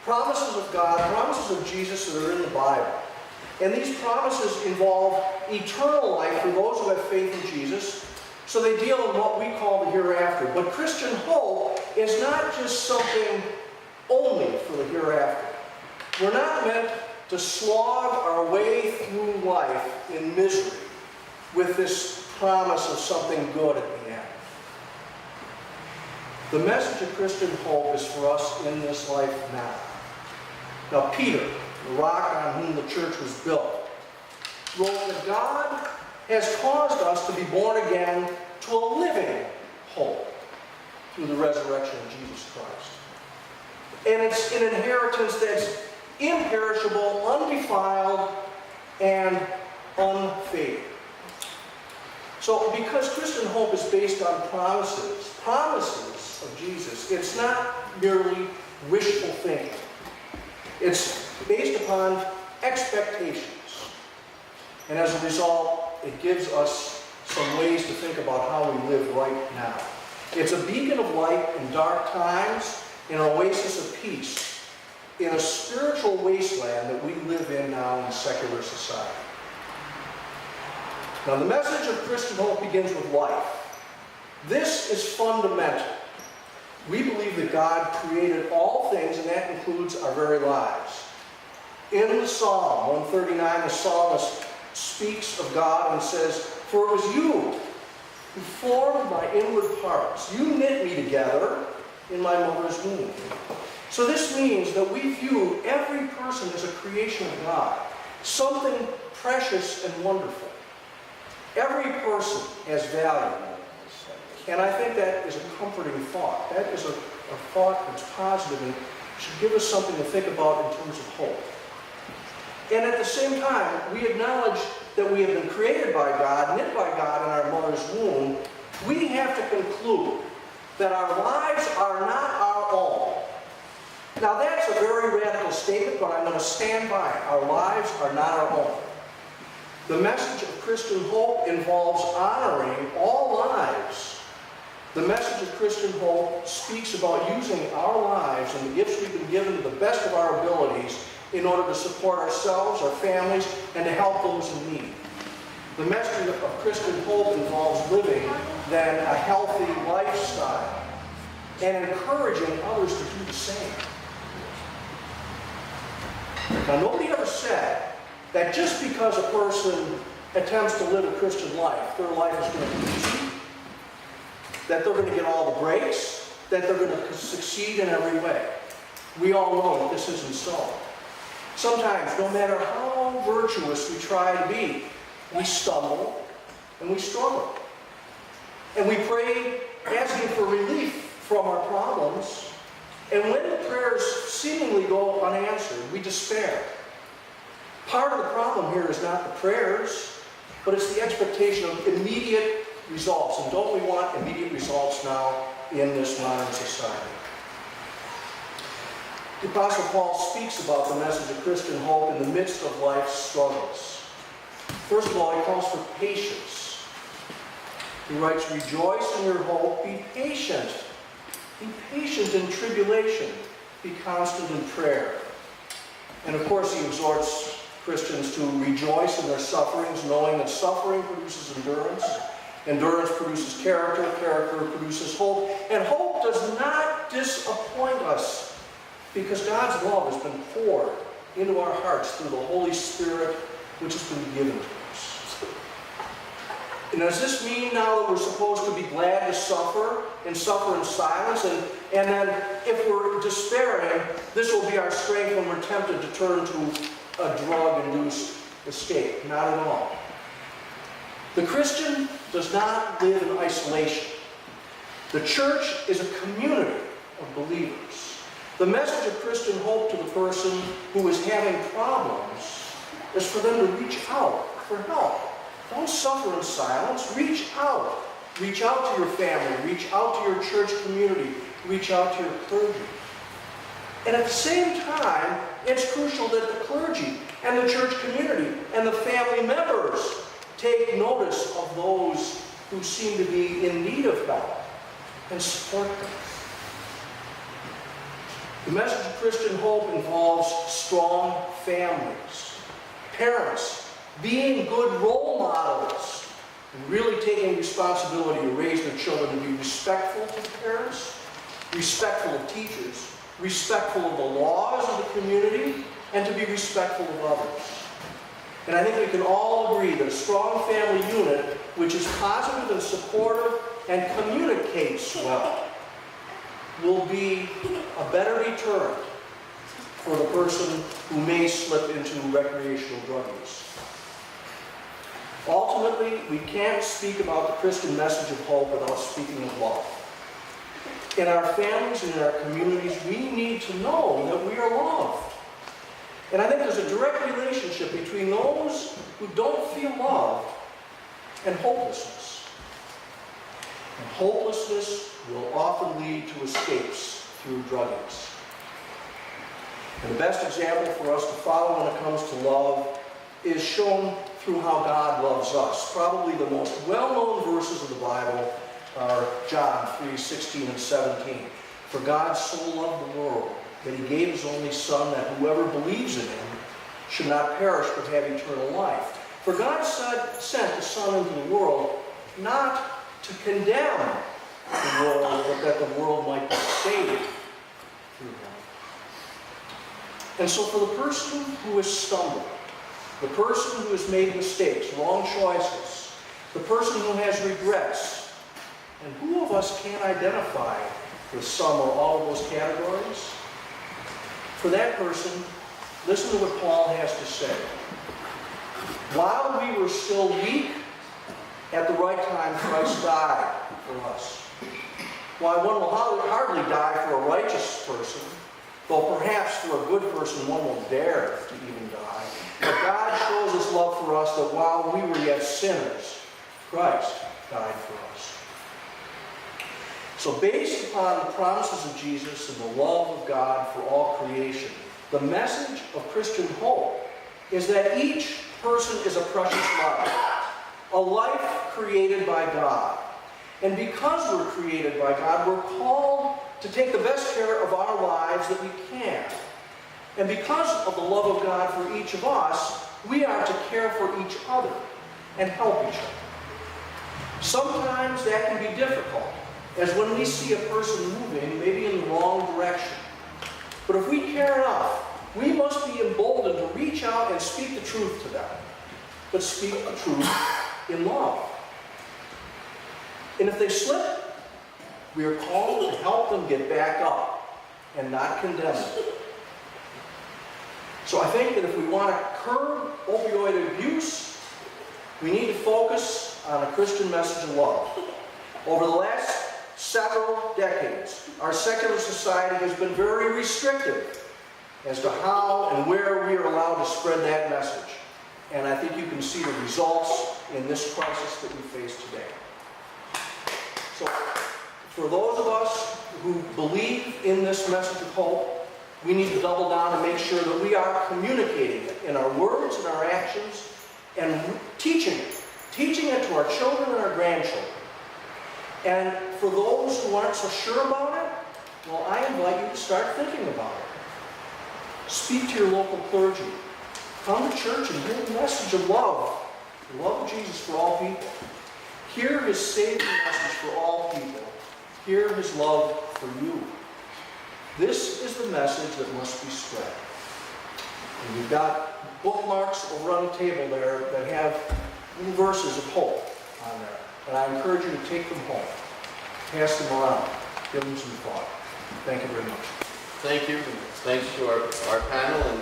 of God, promises of Jesus that are in the Bible. And these promises involve eternal life for those who have faith in Jesus. So they deal in what we call the hereafter. But Christian hope is not just something only for the hereafter. We're not meant to slog our way through life in misery with this promise of something good at the end. The message of Christian hope is for us in this life now. Now, Peter, the rock on whom the church was built, wrote that God has caused us to be born again to a living hope through the resurrection of Jesus Christ. And it's an inheritance that's imperishable, undefiled, and unfading. So, because Christian hope is based on promises of Jesus, it's not merely wishful thinking. It's based upon expectations. And as a result, it gives us some ways to think about how we live right now. It's a beacon of light in dark times, an oasis of peace in a spiritual wasteland that we live in now in secular society. Now, the message of Christian hope begins with life. This is fundamental. We believe that God created all things, and that includes our very lives. In the Psalm 139, the psalmist speaks of God and says, "For it was you who formed my inward parts. You knit me together in my mother's womb." So this means that we view every person as a creation of God, something precious and wonderful. Every person has value. And I think that is a comforting thought. That is a thought that's positive and should give us something to think about in terms of hope. And at the same time, we acknowledge that we have been created by God, knit by God in our mother's womb. We have to conclude that our lives are not our own. Now that's a very radical statement, but I'm going to stand by it. Our lives are not our own. The message of Christian hope involves honoring all lives. The message of Christian hope speaks about using our lives and the gifts we've been given to the best of our abilities in order to support ourselves, our families, and to help those in need. The message of Christian hope involves living then a healthy lifestyle and encouraging others to do the same. Now, nobody ever said that just because a person attempts to live a Christian life, their life is going to be easy, that they're going to get all the breaks, that they're going to succeed in every way. We all know that this isn't so. Sometimes, no matter how virtuous we try to be, we stumble and we struggle. And we pray asking for relief from our problems, And when the prayers seemingly go unanswered, we despair. Part of the problem here is not the prayers, but it's the expectation of immediate results. And don't we want immediate results now in this modern society? The Apostle Paul speaks about the message of Christian hope in the midst of life's struggles. First of all, he calls for patience. He writes, "Rejoice in your hope, be patient. Be patient in tribulation, be constant in prayer." And of course, he exhorts Christians to rejoice in their sufferings, knowing that suffering produces endurance, endurance produces character, character produces hope, and hope does not disappoint us because God's love has been poured into our hearts through the Holy Spirit which has been given to us. And does this mean now that we're supposed to be glad to suffer and suffer in silence? And then if we're despairing, this will be our strength when we're tempted to turn to a drug-induced escape? Not at all. The Christian does not live in isolation. The church is a community of believers. The message of Christian hope to the person who is having problems is for them to reach out for help. Don't suffer in silence. Reach out. Reach out to your family. Reach out to your church community. Reach out to your clergy. And at the same time, it's crucial that the clergy and the church community and the family members take notice of those who seem to be in need of help and support them. The message of Christian hope involves strong families, parents being good role models, and really taking responsibility to raise their children to be respectful to the parents, respectful of teachers, respectful of the laws of the community, and to be respectful of others. And I think we can all agree that a strong family unit, which is positive and supportive and communicates well, will be a better deterrent for the person who may slip into recreational drug use. Ultimately, we can't speak about the Christian message of hope without speaking of love. In our families and in our communities, we need to know that we are loved. And I think there's a direct relationship between those who don't feel loved and hopelessness. And hopelessness will often lead to escapes through drug use. And the best example for us to follow when it comes to love is shown through how God loves us. Probably the most well-known verses of the Bible are John 3:16 and 17. "For God so loved the world that he gave his only Son, that whoever believes in him should not perish but have eternal life. For God sent the Son into the world not to condemn the world, but that the world might be saved through him." And so for the person who has stumbled, the person who has made mistakes, wrong choices, the person who has regrets, and who of us can't identify with some or all of those categories? For that person, listen to what Paul has to say. "While we were still weak, at the right time Christ died for us." Why, one will hardly die for a righteous person, though perhaps for a good person one will dare to even die. But God shows his love for us that while we were yet sinners, Christ died for us. So based upon the promises of Jesus and the love of God for all creation, the message of Christian hope is that each person is a precious life, a life created by God. And because we're created by God, we're called to take the best care of our lives that we can. And because of the love of God for each of us, we are to care for each other and help each other. Sometimes that can be difficult, as when we see a person moving, maybe in the wrong direction. But if we care enough, we must be emboldened to reach out and speak the truth to them, but speak the truth in love. And if they slip, we are called to help them get back up and not condemn them. So I think that if we want to curb opioid abuse, we need to focus on a Christian message of love. Over the last several decades, our secular society has been very restrictive as to how and where we are allowed to spread that message. And I think you can see the results in this crisis that we face today. So, for those of us who believe in this message of hope, we need to double down and make sure that we are communicating it in our words and our actions and teaching it to our children and our grandchildren. And for those who aren't so sure about it, well, I invite you to start thinking about it. Speak to your local clergy. Come to church and hear the message of love, the love of Jesus for all people. Hear his saving message for all people. Hear his love for you. This is the message that must be spread. And we've got bookmarks over on the table there that have little verses of hope on there. And I encourage you to take them home. Pass them around. Give them some thought. Thank you very much. Thank you. Thanks to our panel. And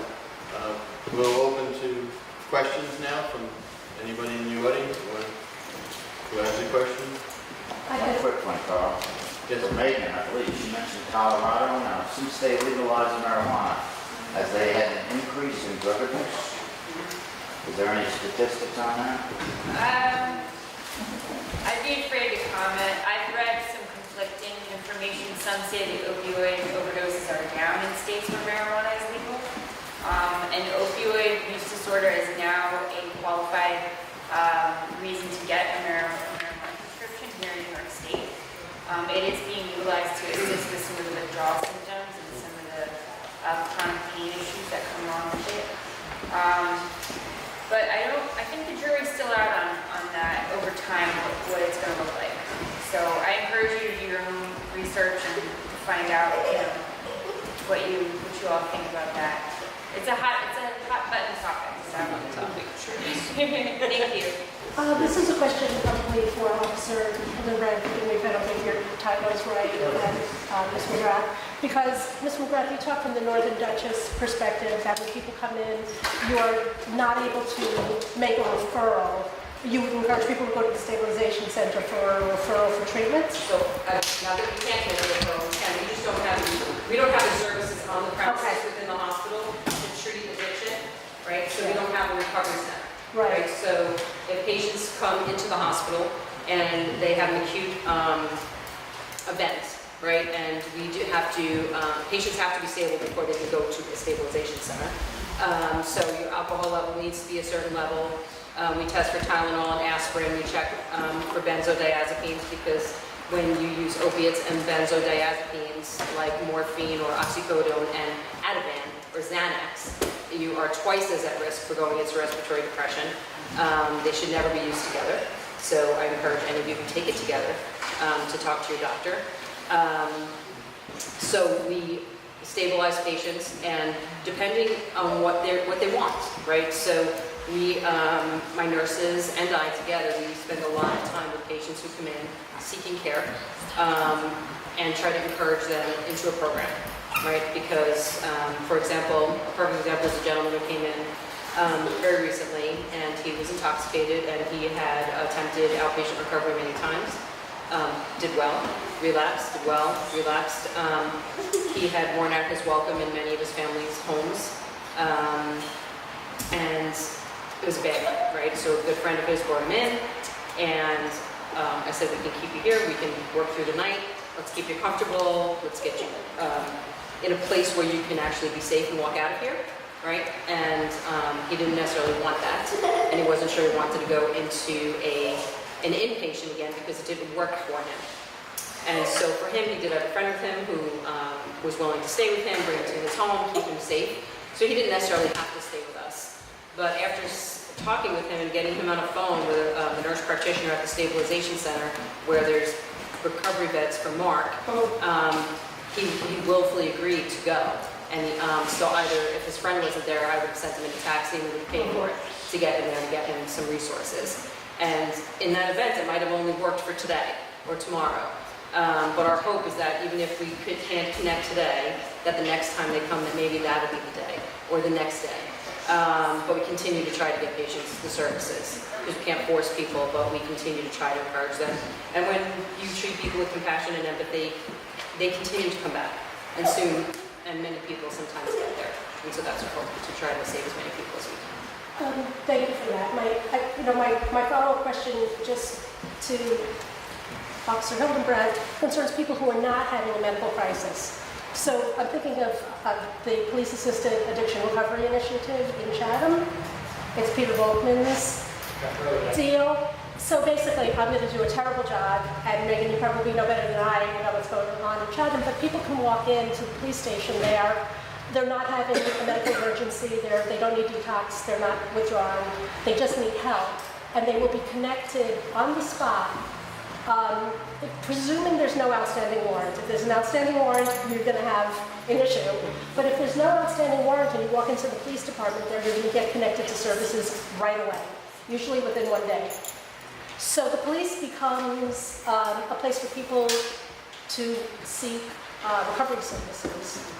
we'll open to questions now from anybody in the audience who has a question. One quick one, Carl. Yes, For Megan, I believe, she mentioned Colorado. Now, since they legalized marijuana, has they had an increase in drug abuse? Is there any statistics on that? I'd be afraid to comment. I've read some conflicting information. Some say the opioid overdoses are down in states where marijuana is legal. And opioid use disorder is now a qualified reason to get a marijuana prescription here in New York State. It is being utilized to assist with some of the withdrawal symptoms and some of the chronic pain issues that come along with it. But I think the jury's still out on that over time, what it's going to look like. So I encourage you to do your own research and find out, what you all think about that. It's a hot button topic. Thank you. This is a question probably for Officer Hildenbrand, and we've got to make your titles right, and Ms. McGrath. Because, Ms. McGrath, you talk from the Northern Dutchess perspective that when people come in, you are not able to make a referral. You would encourage people to go to the stabilization center for a referral for treatment? So, now that we can't make a referral, we don't have the services on the premises within the hospital to treat addiction, right? So we don't have a recovery center. Right, so if patients come into the hospital and they have an acute event, right, and we do have to, patients have to be stable before they can go to the stabilization center. So your alcohol level needs to be a certain level. We test for Tylenol and aspirin. We check for benzodiazepines because when you use opiates and benzodiazepines like morphine or oxycodone and Ativan or Xanax, you are twice as at risk for going into respiratory depression. They should never be used together. So I encourage any of you who take it together to talk to your doctor. So we stabilize patients, and depending on what they want, right? So we, my nurses and I together, we spend a lot of time with patients who come in seeking care and try to encourage them into a program. Right, because, for example, a perfect example is a gentleman who came in very recently, and he was intoxicated, and he had attempted outpatient recovery many times, did well, relapsed, did well, relapsed. He had worn out his welcome in many of his family's homes, and it was bad, right? So a good friend of his brought him in, and I said, we can keep you here, we can work through the night, let's keep you comfortable, let's get you in a place where you can actually be safe and walk out of here, right? And he didn't necessarily want that, and he wasn't sure he wanted to go into an inpatient again because it didn't work for him. And so for him, he did have a friend with him who was willing to stay with him, bring him to his home, keep him safe. So he didn't necessarily have to stay with us. But after talking with him and getting him on a phone with a nurse practitioner at the stabilization center where there's recovery beds for Mark, he willfully agreed to go. And so either if his friend wasn't there, I would have sent him in a taxi and we would pay for it to get him there and get him some resources. And in that event, it might have only worked for today or tomorrow. But our hope is that even if we can't connect today, that the next time they come, that maybe that'll be the day or the next day. But we continue to try to get patients the services, because we can't force people, but we continue to try to encourage them. And when you treat people with compassion and empathy, they continue to come back, and soon, and many people sometimes get there. And so that's our hope, to try to save as many people as we can. Thank you for that. My follow-up question just to Officer Hildenbrand concerns people who are not having a medical crisis. So I'm thinking of the Police Assisted Addiction Recovery Initiative in Chatham. It's Peter Volkman's deal. So basically, I'm going to do a terrible job, and Megan, you probably know better than I know what's going on in Chatham, but people can walk into the police station there. They're not having a medical emergency, they don't need detox, they're not withdrawn, they just need help. And they will be connected on the spot, presuming there's no outstanding warrant. If there's an outstanding warrant, you're going to have an issue. But if there's no outstanding warrant and you walk into the police department, they're going to get connected to services right away, usually within 1 day. So the police becomes a place for people to seek recovery services.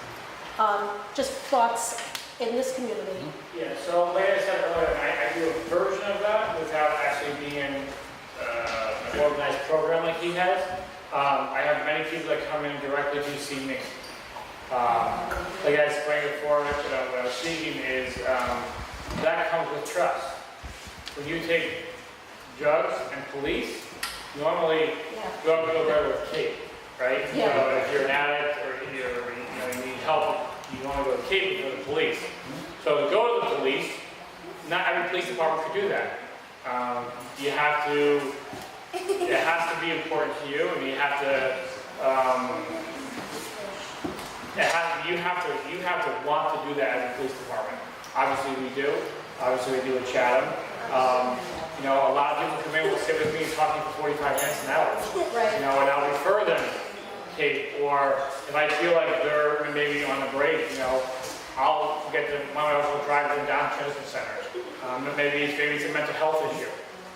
Just thoughts in this community. Yeah, so like I said earlier, I do a version of that without actually being an organized program like he has. I have many people that come in directly to see me. Like I explained before, what I was speaking is that comes with trust. When you take drugs and police, normally you have to go there with Kate, right? Yeah. So if you're an addict or you need help, you want to go to Kate or the police. So to go to the police, not every police department could do that. You have to, it has to be important to you, and you have to, you have to want to do that as a police department. Obviously we do. Obviously we do in Chatham. A lot of people come in, will sit with me talking for 45 minutes an hour. Right. And I'll refer them to Kate, or if I feel like they're maybe on a break, I'll get them, my wife will drive them down to transit centers. Maybe it's a mental health issue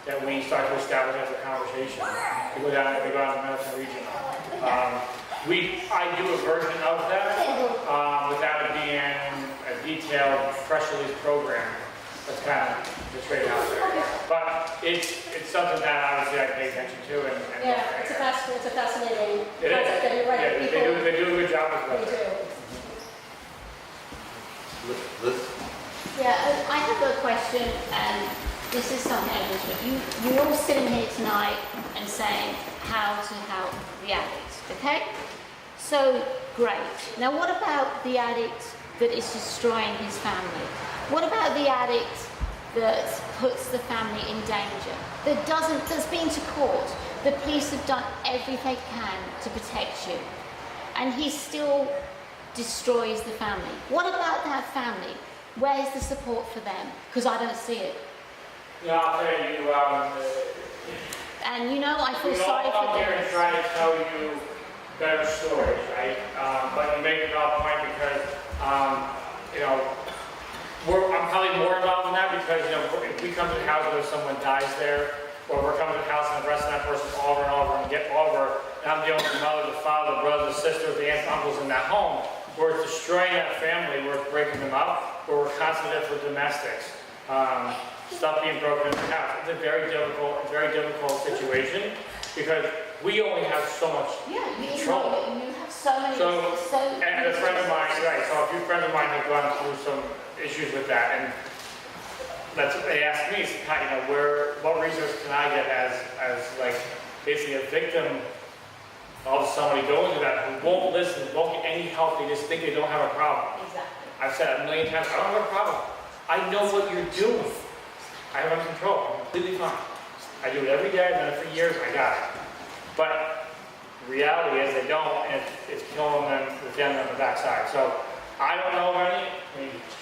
that we start to establish as a conversation. We go down to Medicine Regional. I do a version of that without it being a detailed press release program. That's kind of just straight out there. But it's something that obviously I pay attention to. Yeah, it's a fascinating it concept. Is. And you're right. Yeah, they do a good job with They that. do. Yeah, I have a question, and this is something I just you're all sitting here tonight and saying how to help the addict, okay? So, great. Now what about the addict that is destroying his family? What about the addict that puts the family in danger, that's been to court? The police have done everything they can to protect you, and he still destroys the family. What about that family? Where's the support for them? Because I don't see it. Yeah, I'll tell you, And I feel sorry for I'm here them. and try to tell you better stories, right? But you make a valid point because, I'm probably more involved in that because, if we come to the house where someone dies there, or we're coming to the house and arresting that person over and over and get over, and I'm dealing with the mother, the father, the brothers, the sisters, the aunts, uncles in that home, where it's destroying that family, where it's breaking them up, where we're constantly there for domestics. Stuff being broken in the house. It's a very difficult situation because we only have so much control. You have so many. And a friend of mine, right? So a few friends of mine have gone through some issues with that, and they asked me, what resources can I get as like basically a victim of somebody going through that who won't listen, won't get any help. They just think they don't have a problem. Exactly. I've said a million times, I don't have a problem. I know what you're doing. I have it under control. I'm completely fine. I do it every day. I've done it for years. I got it. But the reality is they don't, and it's killing them with them on the backside. So I don't know of any.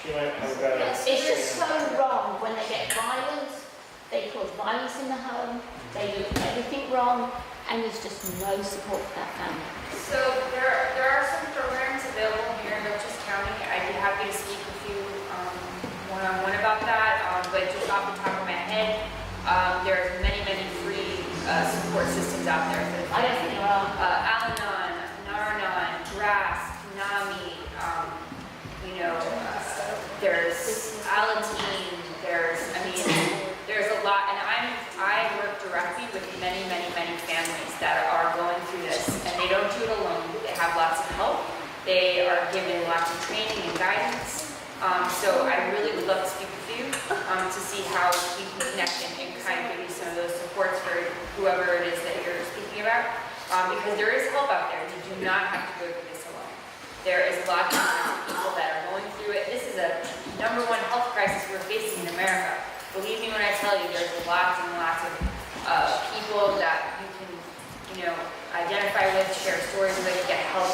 She might have a better. It's just so wrong when they get violent. They cause violence in the home. They do everything wrong, and there's just no support for that family. So there are some programs available here in Dutchess County. I'd be happy to speak with you one-on-one about that, but just off the top of my head, there's many free support systems out there for the I don't think there are. Al-Anon, Nar-Anon, DRASC, NAMI, there's Al-Anon, So I really would love to speak with you to see how we can connect and kind of give you some of those supports for whoever it is that you're speaking about. Because there is help out there. You do not have to go through this alone. There is lots of people that are going through it. This is a #1 health crisis we're facing in America. Believe me when I tell you, there's lots and lots of people that you can, identify with, share stories with, get help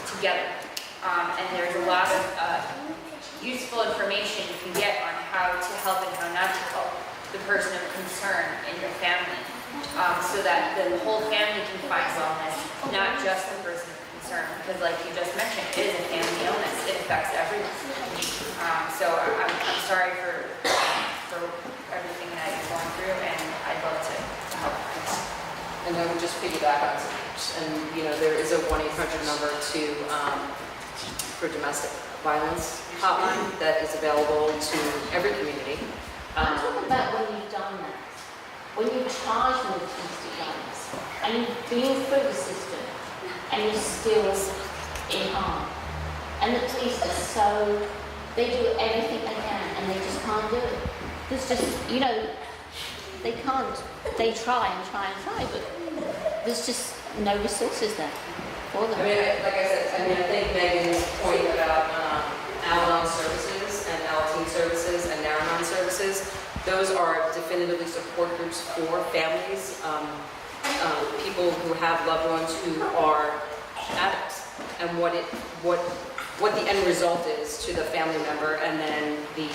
together. And there's a lot of useful information you can get on how to help and how not to help the person of concern in your family, so that the whole family can find wellness, not just the person of concern. Because like you just mentioned, it is a family illness. It affects everyone. So I'm sorry for everything that you're going through, and I'd love to help. And I would just piggyback on some, and there is a 1-800 number for domestic violence hotline that is available to every community. I'm talking about when you've done that, when you've charged them with domestic violence, and you've been through the system, and you're still in harm. And the police are so, they do everything they can, and they just can't do it. There's just, they can't. They try and try and try, but there's just no resources there for them. Like I said, I think Megan's point about Al-Anon services and Al-Teen services and Nar-Anon services, those are definitively support groups for families, people who have loved ones who are addicts, and what the end result is to the family member, and then the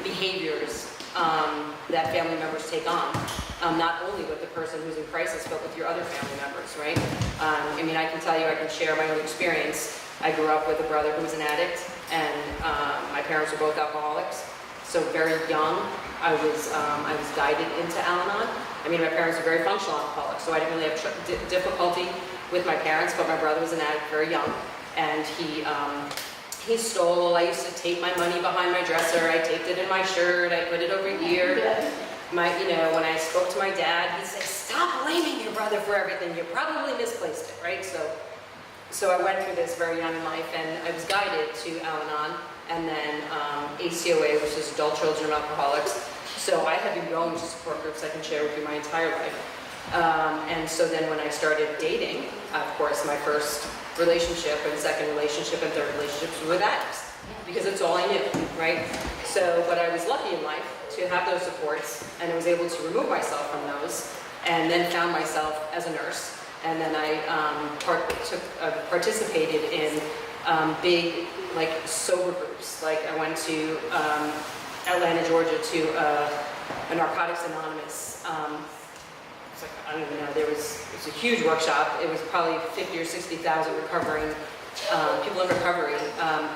behaviors that family members take on, not only with the person who's in crisis, but with your other family members, right? I can tell you, I can share my own experience. I grew up with a brother who was an addict, and my parents were both alcoholics. So very young, I was guided into Al-Anon. My parents were very functional alcoholics, so I didn't really have difficulty with my parents, but my brother was an addict very young, and he stole. I used to tape my money behind my dresser. I taped it in my shirt. I put it over here. When I spoke to my dad, he'd say, "Stop blaming your brother for everything. You probably misplaced it," right? So I went through this very young in life, and I was guided to Al-Anon, and then ACOA, which is Adult Children of Alcoholics. So I have been going to support groups I can share with you my entire life. And so then when I started dating, of course, my first relationship and second relationship and third relationships were with addicts, because it's all I knew, right? So, but I was lucky in life to have those supports, and I was able to remove myself from those, and then found myself as a nurse. And then I participated in big, sober groups. I went to Atlanta, Georgia, to a Narcotics Anonymous. I don't even know, it was a huge workshop. It was probably 50 or 60,000 recovering, people in recovery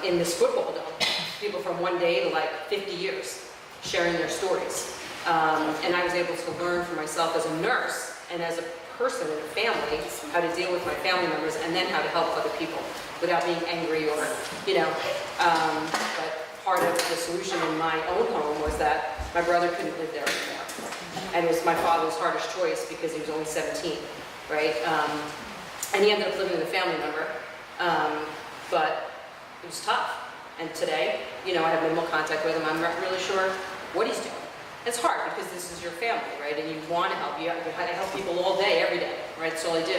in this football dome. People from one day to 50 years sharing their stories. And I was able to learn for myself as a nurse and as a person in a family how to deal with my family members, and then how to help other people without being angry or, but part of the solution in my own home was that my brother couldn't live there anymore. And it was my father's hardest choice because he was only 17, right? And he ended up living with a family member, but it was tough. And today, I have minimal contact with him. I'm not really sure what he's doing. It's hard because this is your family, right? And you want to help. I help people all day, every day, right? That's all I do.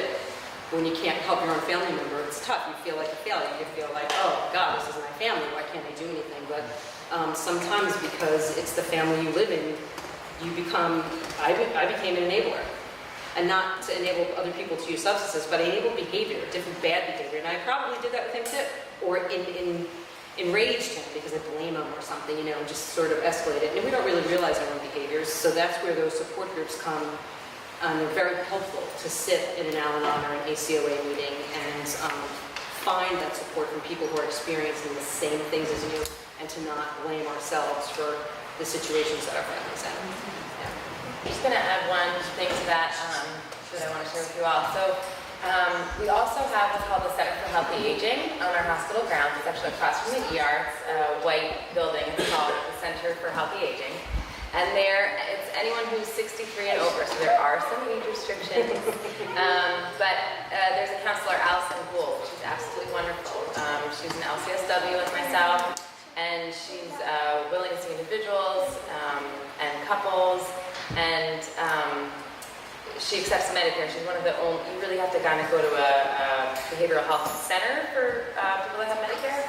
When you can't help your own family member, it's tough. You feel like a failure. You feel like, oh God, this is my family. Why can't I do anything? But sometimes because it's the family you live in, you become, I became an enabler. And not to enable other people to use substances, but I enabled behavior, different bad behavior. And I probably did that with him too. Or enraged him because I blame him or something, just sort of escalated. And we don't really realize our own behaviors. So that's where those support groups come. They're very helpful to sit in an Al-Anon or an ACOA meeting and find that support from people who are experiencing the same things as you, and to not blame ourselves for the situations that our families in. I'm just going to add one thing to that that I want to share with you all. So we also have what's called the Center for Healthy Aging on our hospital grounds. It's actually across from the ER. It's a white building. It's called the Center for Healthy Aging. And it's anyone who's 63 and over, so there are some age restrictions. But there's a counselor, Allison Gould. She's absolutely wonderful. She's an LCSW like myself. and she's willing to see individuals and couples, and she accepts Medicare. She's one of the only, you really have to kind of go to a behavioral health center for people that have Medicare.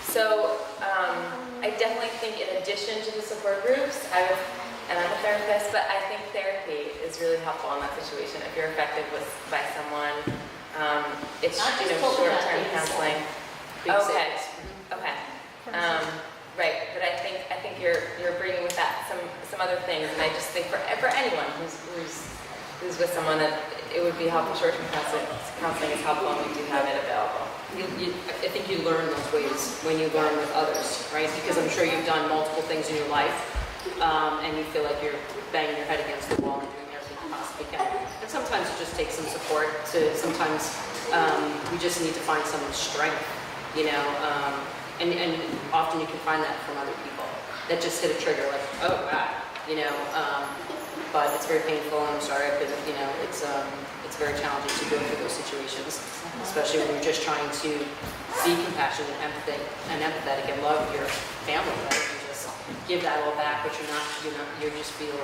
So I definitely think in addition to the support groups, and I'm a therapist, but I think therapy is really helpful in that situation. If you're affected by someone, it's Not just talking about short-term the counseling. Big Okay, savings. okay. Right, but I think you're bringing with that some other things, and I just think for anyone who's with someone that it would be helpful. Short-term counseling is helpful, and we do have it available. I think you learn those ways when you learn with others, right? Because I'm sure you've done multiple things in your life, and you feel like you're banging your head against the wall and doing everything you possibly can. And sometimes it just takes some support. Sometimes we just need to find some strength, you know. And often you can find that from other people that just hit a trigger, like, oh God, you know. But it's very painful, and I'm sorry, because you know it's very challenging to go through those situations, especially when you're just trying to be compassionate and empathetic and love your family, right? You just give that all back, but you just feel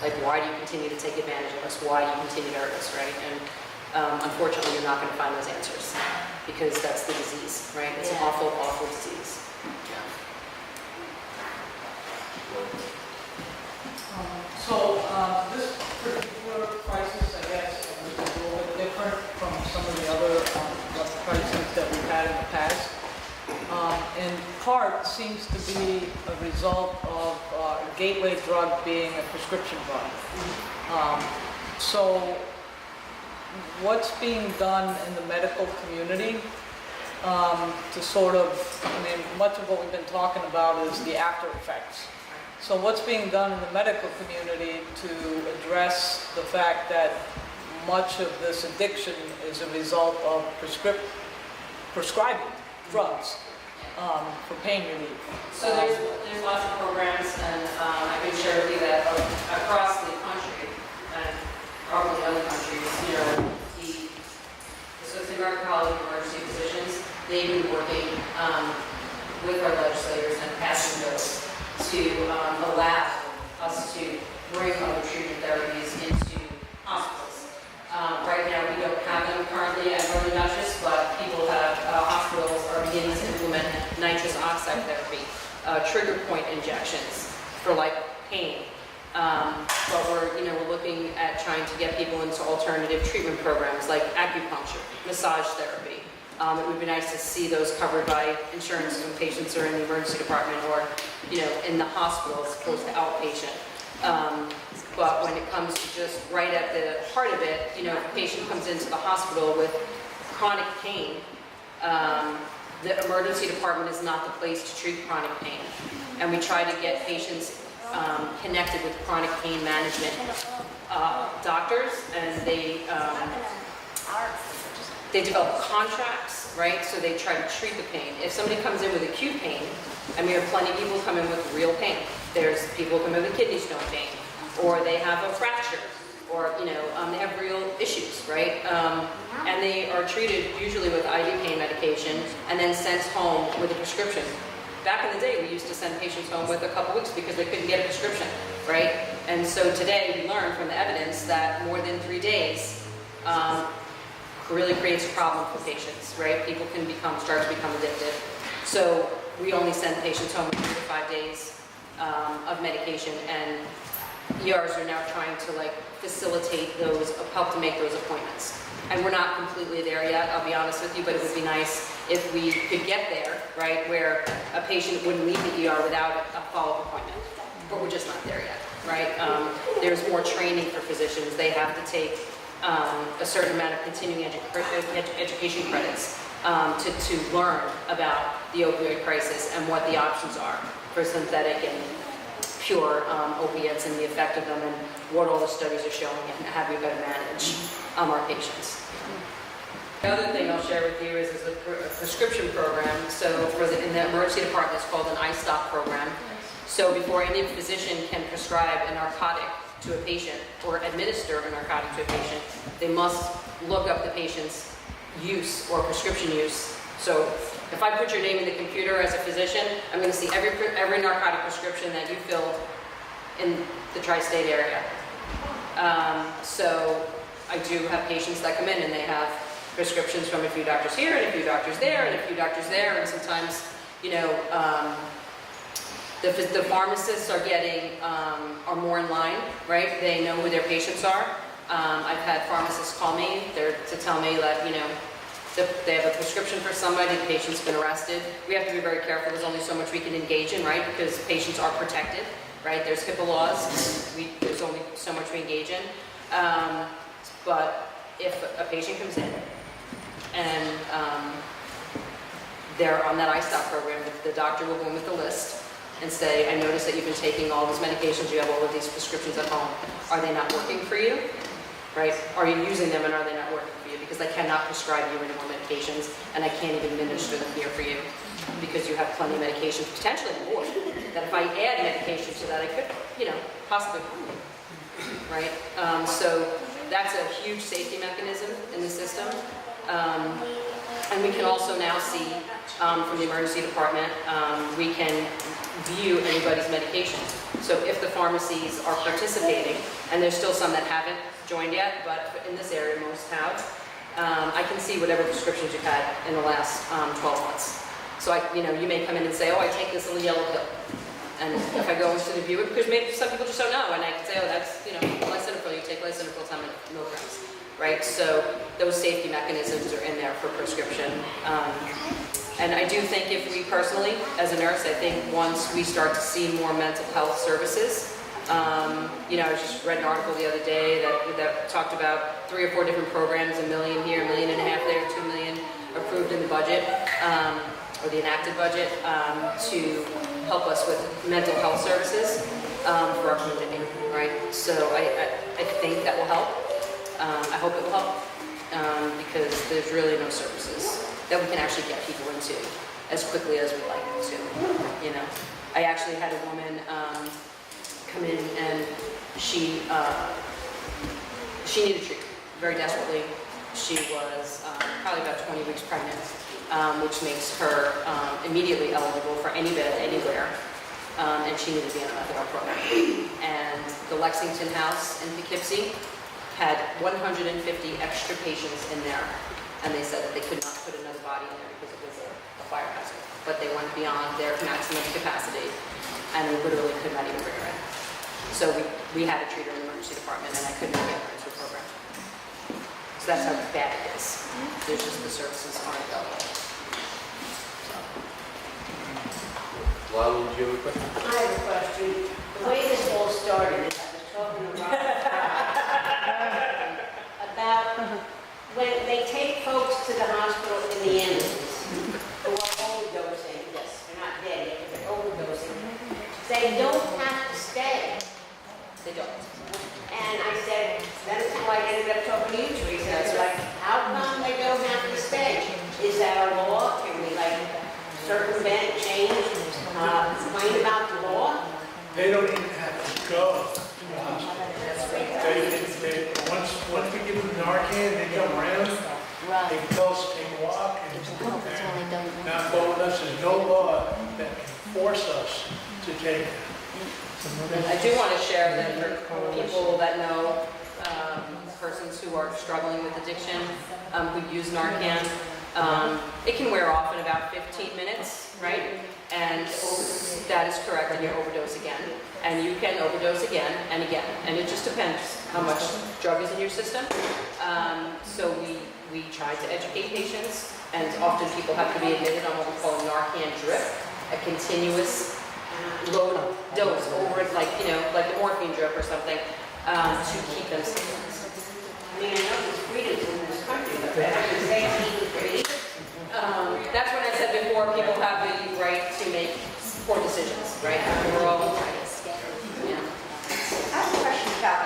like, why do you continue to take advantage of us? Why do you continue to hurt us, right? And unfortunately, you're not going to find those answers because that's the disease, right? It's an awful, awful disease. So this particular crisis, I guess, is a little bit different from some of the other crises that we've had in the past. In part, seems to be a result of a gateway drug being a prescription drug. So what's being done in the medical community to sort of, I mean, much of what we've been talking about is the after effects. So what's being done in the medical community to address the fact that much of this addiction is a result of prescribing drugs for pain relief? So there's lots of programs, and I can share with you that across the country, and probably other countries, you know, the American College of Emergency Physicians, they've been working with our legislators and passing bills to allow us to bring other treatment therapies into hospitals. Right now, we don't have them currently at Dutchess, but hospitals are beginning to implement nitrous oxide therapy, trigger point injections for like pain. But we're looking at trying to get people into alternative treatment programs like acupuncture, massage therapy. It would be nice to see those covered by insurance when patients are in the emergency department or, in the hospital as opposed to outpatient. But when it comes to just right at the heart of it, if a patient comes into the hospital with chronic pain, the emergency department is not the place to treat chronic pain. And we try to get patients connected with chronic pain management doctors, and they develop contracts, right? So they try to treat the pain. If somebody comes in with acute pain, and we have plenty of people come in with real pain. There's people come in with kidney stone pain, or they have a fracture, or they have real issues, right? And they are treated usually with IV pain medication, and then sent home with a prescription. Back in the day, we used to send patients home with a couple weeks because they couldn't get a prescription, right? And so today, we learn from the evidence that more than 3 days really creates a problem for patients, right? People can start to become addicted. So we only send patients home with 3 to 5 days of medication, and ERs are now trying to facilitate those, help to make those appointments. And we're not completely there yet, I'll be honest with you, but it would be nice if we could get there, right, where a patient wouldn't leave the ER without a follow-up appointment. But we're just not there yet, right? There's more training for physicians. They have to take a certain amount of continuing education credits to learn about the opioid crisis and what the options are for synthetic and pure opiates and the effect of them and what all the studies are showing and how we better manage our patients. The other thing I'll share with you is a prescription program. So in the emergency department, it's called an I-STOP program. So before any physician can prescribe a narcotic to a patient or administer a narcotic to a patient, they must look up the patient's use or prescription use. So If I put your name in the computer as a physician, I'm going to see every narcotic prescription that you filled in the tri-state area. So I do have patients that come in and they have prescriptions from a few doctors here and a few doctors there and a few doctors there, and sometimes, you know, the pharmacists are are more in line, right? They know who their patients are. I've had pharmacists call me to tell me that, you know, they have a prescription for somebody, the patient's been arrested. We have to be very careful. There's only so much we can engage in, right? Because patients are protected, right? There's HIPAA laws. There's only so much we engage in. But if a patient comes in and they're on that iStop program, the doctor will go in with a list and say, I noticed that you've been taking all these medications, you have all of these prescriptions at home. Are they not working for you? Right? Are you using them and are they not working for you? Because I cannot prescribe you any more medications and I can't even administer them here for you because you have plenty of medications, potentially more, that if I add medications to that, I could, you know, possibly harm you. Right? So that's a huge safety mechanism in the system. And we can also now see from the emergency department, we can view anybody's medication. So if the pharmacies are participating, and there's still some that haven't joined yet, but in this area most have, I can see whatever prescriptions you've had in the last 12 months. So you may come in and say, oh, I take this little yellow pill. And if I go into the view, because maybe some people just don't know, and I can say, oh, that's, you know, lisinopril, you take lisinopril 10 milligrams, right? So those safety mechanisms are in there for prescription. And I do think if we personally, as a nurse, I think once we start to see more mental health services, you know, I just read an article the other day that talked about 3 or 4 different programs, $1 million here, $1.5 million there, $2 million approved in the budget, or the enacted budget, to help us with mental health services for our community, right? So I think that will help. I hope it will help because there's really no services that we can actually get people into as quickly as we'd like them to, you know. I actually had a woman come in and she needed treatment very desperately. She was probably about 20 weeks pregnant, which makes her immediately eligible for any bed anywhere, and she needed to be in a methadone program. And the Lexington House in Poughkeepsie had 150 extra patients in there, and they said that they could not put another body in there because it was a fire hazard. But they went beyond their maximum capacity, and we literally could not even bring her in. So we had to treat her in the emergency department, and I couldn't get her into a program. So that's how bad it is. There's just the services aren't available. Lalo, do you have a question? I have a question. The way this all started is I was talking about when they take folks to the hospital in the ambulance who are overdosing. Yes, they're not dead yet, but they're overdosing. They don't have to stay. They don't. And I said, that's why I ended up talking to you, Teresa. I was like, how come they don't have to stay? Is that a law? Can we circumvent, change, complain about the law? They don't even have to go to the hospital. Once we give them Narcan, they come around, they tell us to take a walk, and not go with us. There's no law that can force us to take it. I do want to share that for people that know persons who are struggling with addiction, who use Narcan, it can wear off in about 15 minutes, right? And that is correct, and you overdose again. And you can overdose again and again. And it just depends how much drug is in your system. So we try to educate patients, and often people have to be admitted on what we call a Narcan drip, a continuous low dose over it, like the morphine drip or something, to keep them stabilized. I mean, I know there's freedoms in this country, but better than safety and freedom. That's what I said before, people have the right to make poor decisions, right? We're all entitled. Yeah. I have a question about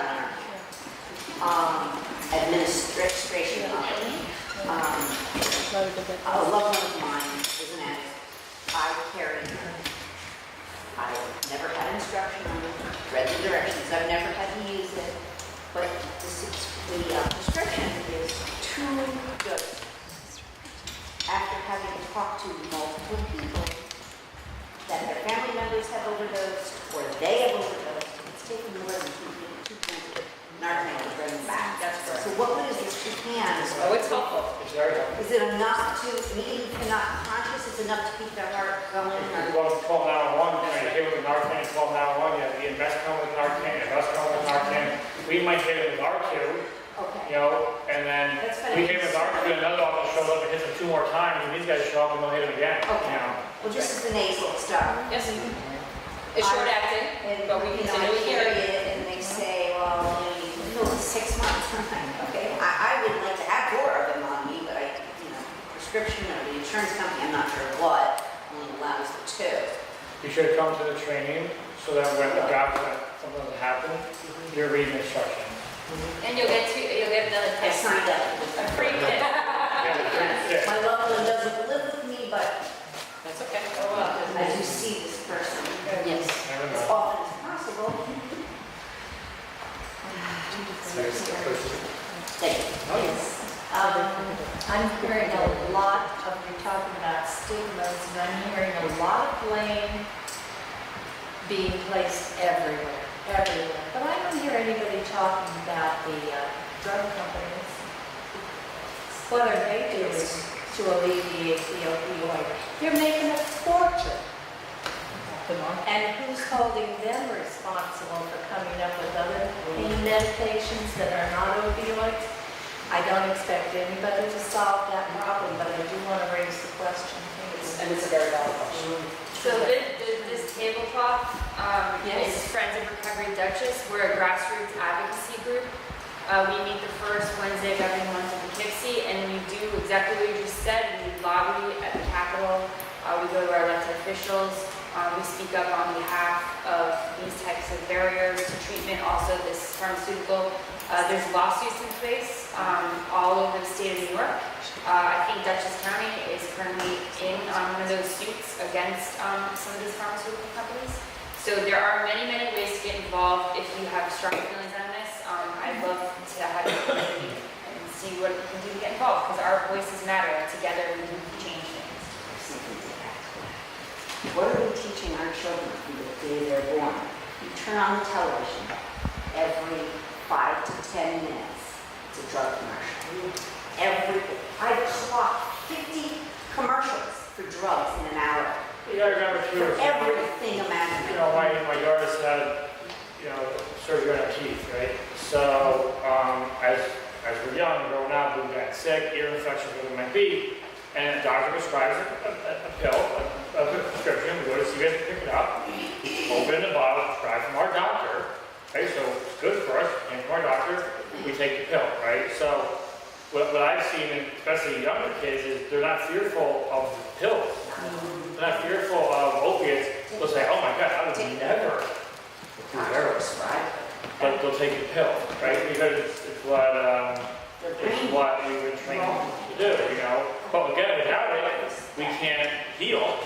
the administration of it. A loved one of mine is an addict. I carried her. I never had instruction on it, read the directions, I've never had to use it, but the prescription is 2 doses. After having talked to It's very helpful. Is it enough to, me, if you're not conscious, it's enough to keep their heart going? You go to 12-9-1, you hit with Narcan, 12-9-1, you have the EMS come with Narcan, and us come with Narcan. We might hit it with our two, Okay. you know, and then That's we fine. hit with our two, and another officer shows up and hits them 2 more times, and these guys show up and they'll hit them again, you Okay. know. Well, this is the nasal stuff. Yes, it's short acting, And, but we you know, I continually carry give it. it and they say, well, you know, you can fill it 6 months. I'm like, okay, I would like to have 4 of them on me, but I, you know, prescription or the insurance company, I'm not sure what, only allows the 2. You should come to the training so that when the doctor, something doesn't happen, you're reading instructions. And you'll get another I test. signed up. A free kit. Yeah, My loved one doesn't live with me, but That's okay. I do see this person, yes, Never as know. often as possible. Thank you. Yes. I'm hearing a lot of, you're talking about stigmas, and I'm hearing a lot of blame being placed everywhere. But I don't hear anybody talking about the drug companies. What are they doing to alleviate the opioid? They're making a fortune. And who's holding them responsible for coming up with other pain medications that are not opioids? I don't expect anybody to solve that problem, but I do want to raise the question. And it's a very valid question. So this tablecloth is Friends of Recovery Dutchess. We're a grassroots advocacy group. We meet the first Wednesday of every month in Poughkeepsie, and we do exactly what you just said. We lobby at the Capitol. We go to our elected officials. We speak up on behalf of these types of barriers to treatment, also this pharmaceutical. There's lawsuits in place all over the state of New York. I think Dutchess County is currently in one of those suits against some of these pharmaceutical companies. So there are many, many ways to get involved if you have strong feelings on this. I'd love to have you community and see what we can do to get involved, because our voices matter, and together we can change things. What are we teaching our children from the day they're born? You turn on the television every 5 to 10 minutes. It's a drug commercial. I clock 50 commercials for drugs in an hour. You gotta remember too, For everything you imaginable. know, my daughter said, you know, surgery on her teeth, right? So, as we're young, growing up, we got sick, ear infection, whatever it might be, and the doctor prescribes a pill, a prescription, we go to CVS to pick it up, open the bottle, prescribed from our doctor, right? So it's good for us, and from our doctor, we take the pill, right? So what I've seen, especially younger kids, is they're not fearful of the pills. They're not fearful of opiates. They'll say, oh my God, I would never do heroin. But they'll take the pill, right? Because it's what we were trained to do, you know? But again, without it, we can't heal,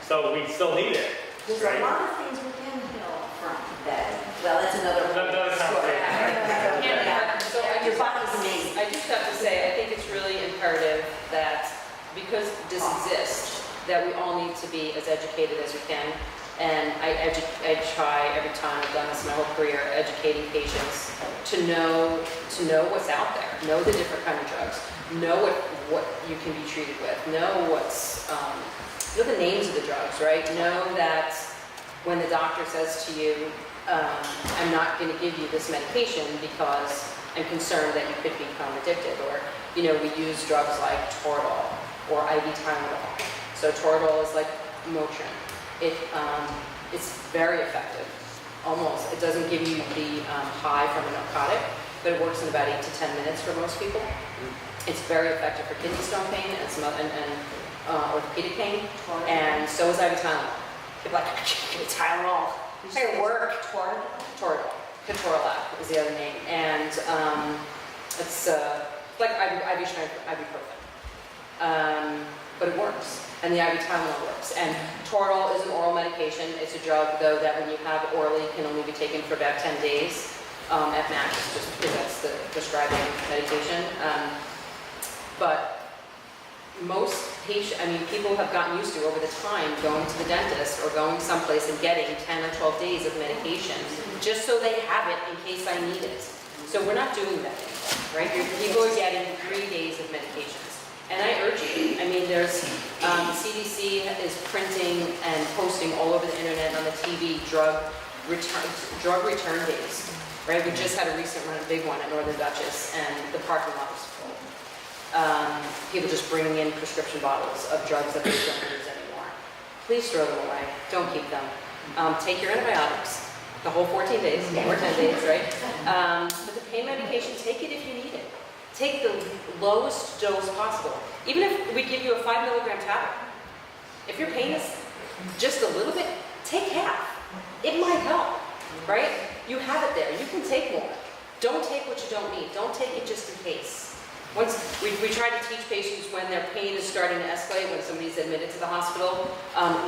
so we still need it, There's right? a lot of things we can heal from that. Well, that's another Another story. conversation, Yeah. So I Your just, body's amazing. I just have to say, I think it's really imperative that, because this exists, that we all need to be as educated as we can. And I try every time, I've done this my whole career, educating patients to know what's out there, know the different kind of drugs, know what you can be treated with, know the names of the drugs, right? Know that when the doctor says to you, I'm not going to give you this medication because I'm concerned that you could become addicted, or, you know, we use drugs like Toradol or IV Tylenol. So Toradol is like Motrin. It's very effective, almost. It doesn't give you the high from a narcotic, but it works in about 8 to 10 minutes for most people. It's very effective for kidney stone pain and some orthopedic pain, and so is IV Tylenol. People are like, give me Tylenol. It work. Toradol. Ketorolac is the other name, and it's like ibuprofen. But it works, and the IV Tylenol works. And Toradol is an oral medication. It's a drug, though, that when you have it orally, can only be taken for about 10 days at max, just because that's the prescribing medication. But most people have gotten used to, over the time, going to the dentist or going someplace and getting 10 or 12 days of medication, just so they have it in case I need it. So we're not doing that anymore, right? People are getting 3 days of medications. And I urge you, I mean, there's, the CDC is printing and posting all over the internet, on the TV, drug return days, right? We just had a recent one, a big one at Northern Dutchess, and the parking lot was full. People just bringing in prescription bottles of drugs that they don't use anymore. Please throw them away, don't keep them. Take your antibiotics, the whole 14 days, or 10 days, right? But the pain medication, take it if you need it. Take the lowest dose possible. Even if we give you a 5 milligram tablet, if your pain is just a little bit, take half. It might help, right? You have it there. You can take more. Don't take what you don't need. Don't take it just in case. Once we try to teach patients when their pain is starting to escalate, when somebody's admitted to the hospital,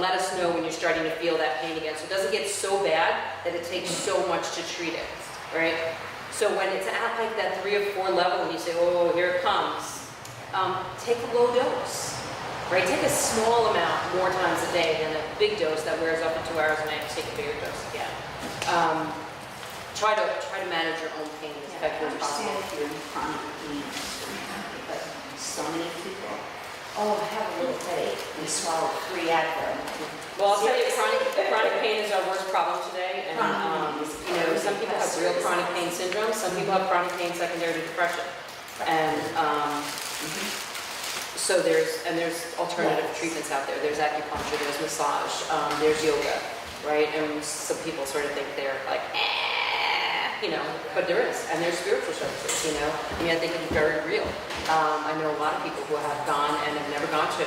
let us know when you're starting to feel that pain again. So it doesn't get so bad that it takes so much to treat it, right? So when it's at like that 3 or 4 level and you say, oh, here it comes, take a low dose, right? Take a small amount more times a day than a big dose that wears up in 2 hours and I have to take a bigger dose again. Try to manage your own pain as effectively as possible. I understand if you're in chronic pain, but so many people, oh, I have a little headache, and swallow 3 Advil. Well, I'll tell you, chronic pain is our worst problem today, and you know, some people have real chronic pain syndrome, some people have chronic pain secondary to depression, and so there's alternative treatments out there. There's acupuncture, there's massage, there's yoga, right? And some people sort of think they're like, you know, but there is, and there's spiritual services, you know. I mean, I think it's very real. I know a lot of people who have gone and have never gone to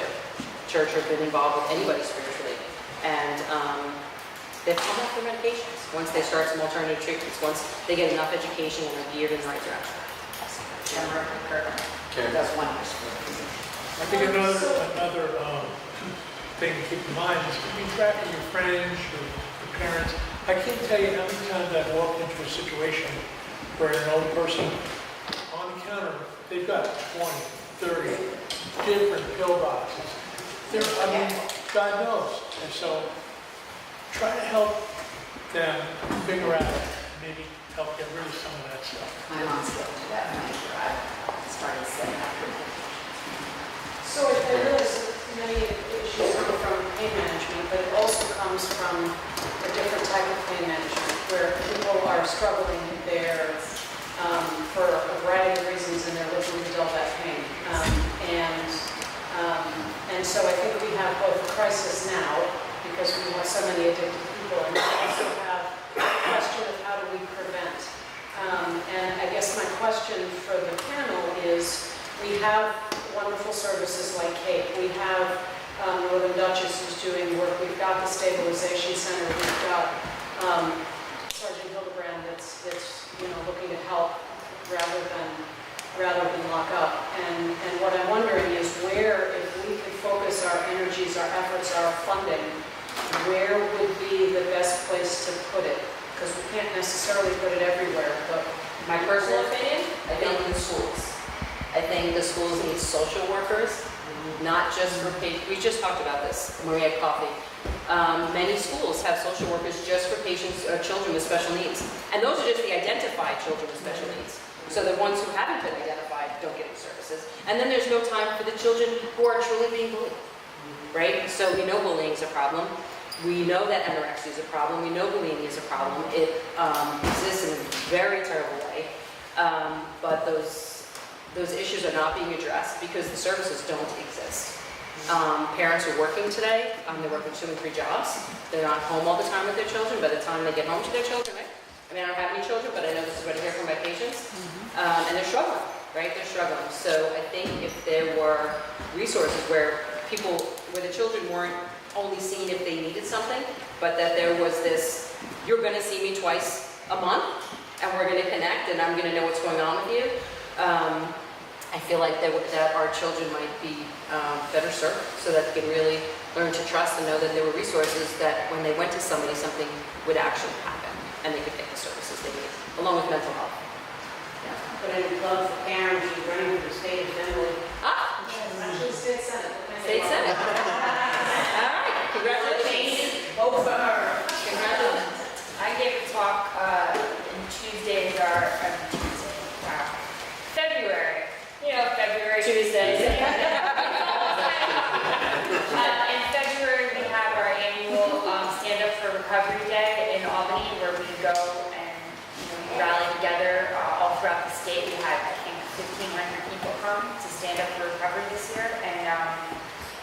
church or been involved with anybody spiritually, and they've come off their medications once they start some alternative treatments, once they get enough education and are geared in the right direction. Does wonders. I think another thing to keep in mind is keeping track of your friends, your parents. I can't tell you how many times I've walked into a situation where an old person on the counter, they've got 20, 30 different pill boxes. I mean, God knows. And so try to help them figure out, maybe help get rid of some of that stuff. My mom's going to that manager. I started setting up her. So there is many issues come from pain management, but it also comes from a different type of pain management where people are struggling there for a variety of reasons and they're looking to dull that pain. And so I think we have both a crisis now because we have so many addicted people, and we also have the question of how do we prevent. And I guess my question for the panel is, we have wonderful services like Kate. We have Northern Dutchess who's doing work. We've got the stabilization center. We've got Sergeant Hildenbrand that's you know, looking to help rather than lock up. And what I'm wondering is where, if we could focus our energies, our efforts, our funding, where would be the best place to put it? Because we can't necessarily put it everywhere. But My personal opinion, I think in the schools. I think the schools need social workers, not just for patients. We just talked about this when we had coffee. Many schools have social workers just for patients or children with special needs. And those are just the identified children with special needs. So the ones who haven't been identified don't get the services. And then there's no time for the children who are truly being bullied, right? So we know bullying is a problem. We know that anorexia is a problem. We know bulimia is a problem. It exists in a very terrible way. But those issues are not being addressed because the services don't exist. Parents are working today. They're working 2 and 3 jobs. They're not home all the time with their children. By the time they get home to their children, right? I mean, I don't have any children, but I know this is what I hear from my patients. And they're struggling, right? They're struggling. So I think if there were resources where the children weren't only seen if they needed something, but that there was this, you're going to see me twice a month, and we're going to connect, and I'm going to know what's going on with you. I feel like that our children might be better served so that they could really learn to trust and know that there were resources that when they went to somebody, something would actually happen and they could get the services they need, along with mental health. Yeah. But I would love for Karen to be running for the state assembly. actually state senate. State Senate. All right, congratulations. Vote for her. Congratulations. I gave a talk February. You know, February. Tuesdays. rally together all throughout the state. We had, I think, 1,500 people come to stand up for recovery this year, and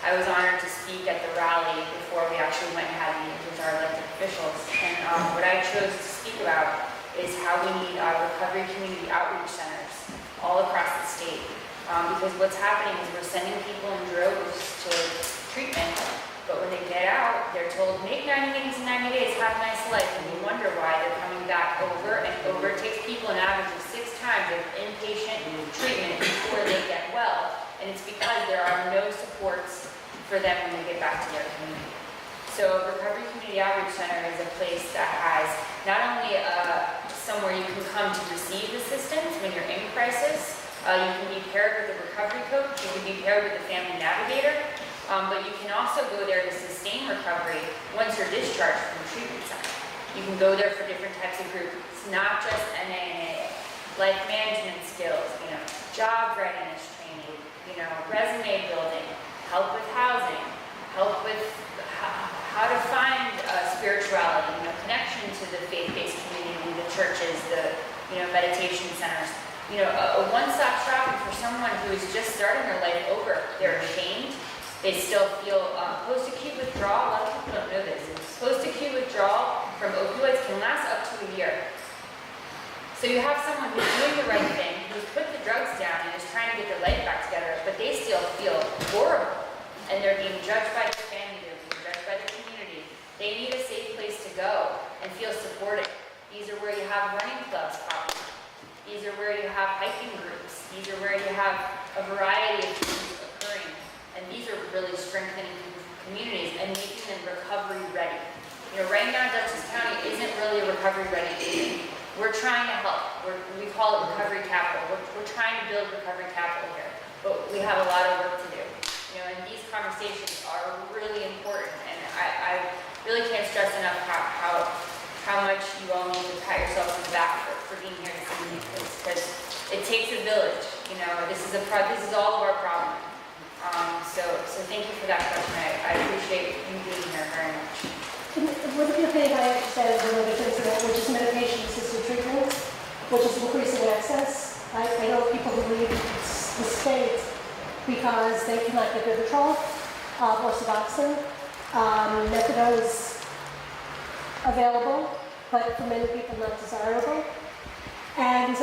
I was honored to speak at the rally before we actually went and had meetings with our elected officials. And what I chose to speak about is how we need recovery community outreach centers all across the state. Because what's happening is we're sending people in droves to treatment, but when they get out, they're told, make 90 meetings in 90 days, have a nice life, and you wonder why they're coming back over and over. It takes people an average of 6 times of inpatient treatment before they get well, and it's because there are no supports for them when they get back to their community. So Recovery Community Outreach Center is a place that has not only somewhere you can come to receive assistance when you're in crisis, you can be paired with a recovery coach, you can be paired with a family navigator, but you can also go there to sustain recovery once you're discharged from the treatment center. You can go there for different types of groups. It's not just NA, life management skills, job readiness training, resume building, help with housing, help with how to find spirituality, connection to the faith-based community, the churches, the meditation centers. A one-stop shopping for someone who is just starting their life over. They're ashamed. They still feel post-acute withdrawal. A lot of people don't know this. Post-acute withdrawal from opioids can last up to a year. So you have someone who's doing the right thing, who's put the drugs down and is trying to get their life back together, but they still feel horrible. And they're being judged by their family, they're being judged by the community. They need a safe place to go and feel supported. These are where you have running clubs, probably. These are where you have hiking groups. These are where you have a variety of things occurring. And these are really strengthening communities and making them recovery ready. Right now, Dutchess County isn't really a recovery ready community. We're trying to help. We call it recovery capital. We're trying to build recovery capital here. But we have a lot of work to do. And these conversations are really important. And I really can't stress enough how much you all need to pat yourselves on the back for being here this evening, because it takes a village. This is all of our problem. So thank you for that question. I appreciate you being here very much. Would it be okay if I said one of the things that, which is medication-assisted treatment, which is increasing access? I know people who leave the state because they cannot get Vivitrol or Suboxone. Methadone is available, but for many people not desirable. And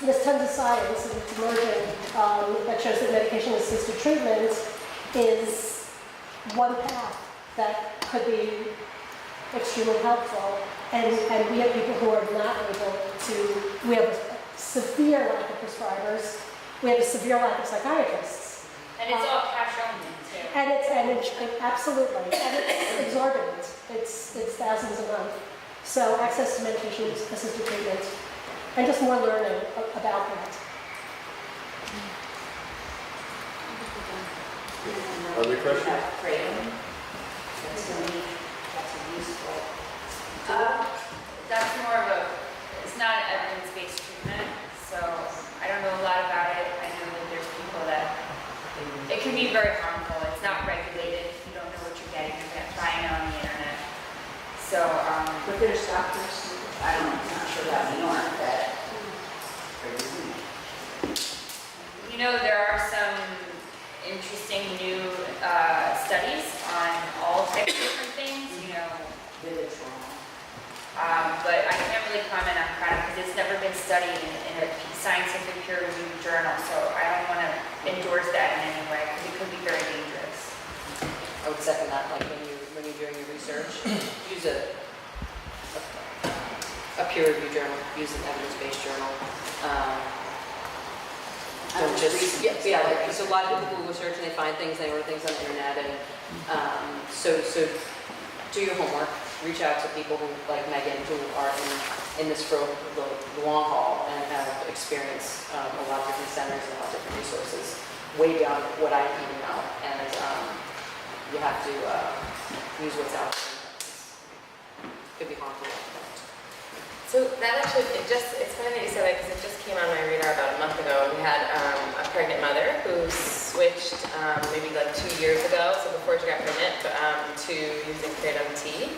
there's tons of science, and it's emerging, that shows that medication-assisted treatment is one path that could be extremely helpful. And we have people who are not able to, we have a severe lack of prescribers, we have a severe lack of psychiatrists. And it's all cash only, too. And it's absolutely, and it's exorbitant. It's thousands a month. So access to medication-assisted treatment, and just more learning about that. Other questions? That's a useful. That's more of it's not an evidence-based treatment, so I don't know a lot about it. I know that there's people that, it can be very harmful. It's not regulated. You don't know what you're getting. You're buying it on the internet. So, But there's doctors, I'm not sure about New York, that there are some interesting new studies on all types of different things, Vivitrol. but I can't really comment on chronic because it's never been studied in a scientific peer-reviewed journal, so I don't want to endorse that in any way because it could be very dangerous. I would second that, like when you're doing your research, use a peer-reviewed journal, use an evidence-based journal. Don't just, like, because a lot of people who research and they find things, they order things on the internet, and so do your homework, reach out to people who, like Megan, who are in this for the long haul and have experience a lot of different centers and a lot of different resources, way beyond what I even know, and you have to use what's out there. It could be harmful. So that actually, it's funny that you say that because it just came on my radar about a month ago. We had a pregnant mother who switched maybe like 2 years ago, so before she got pregnant, to using kratom tea.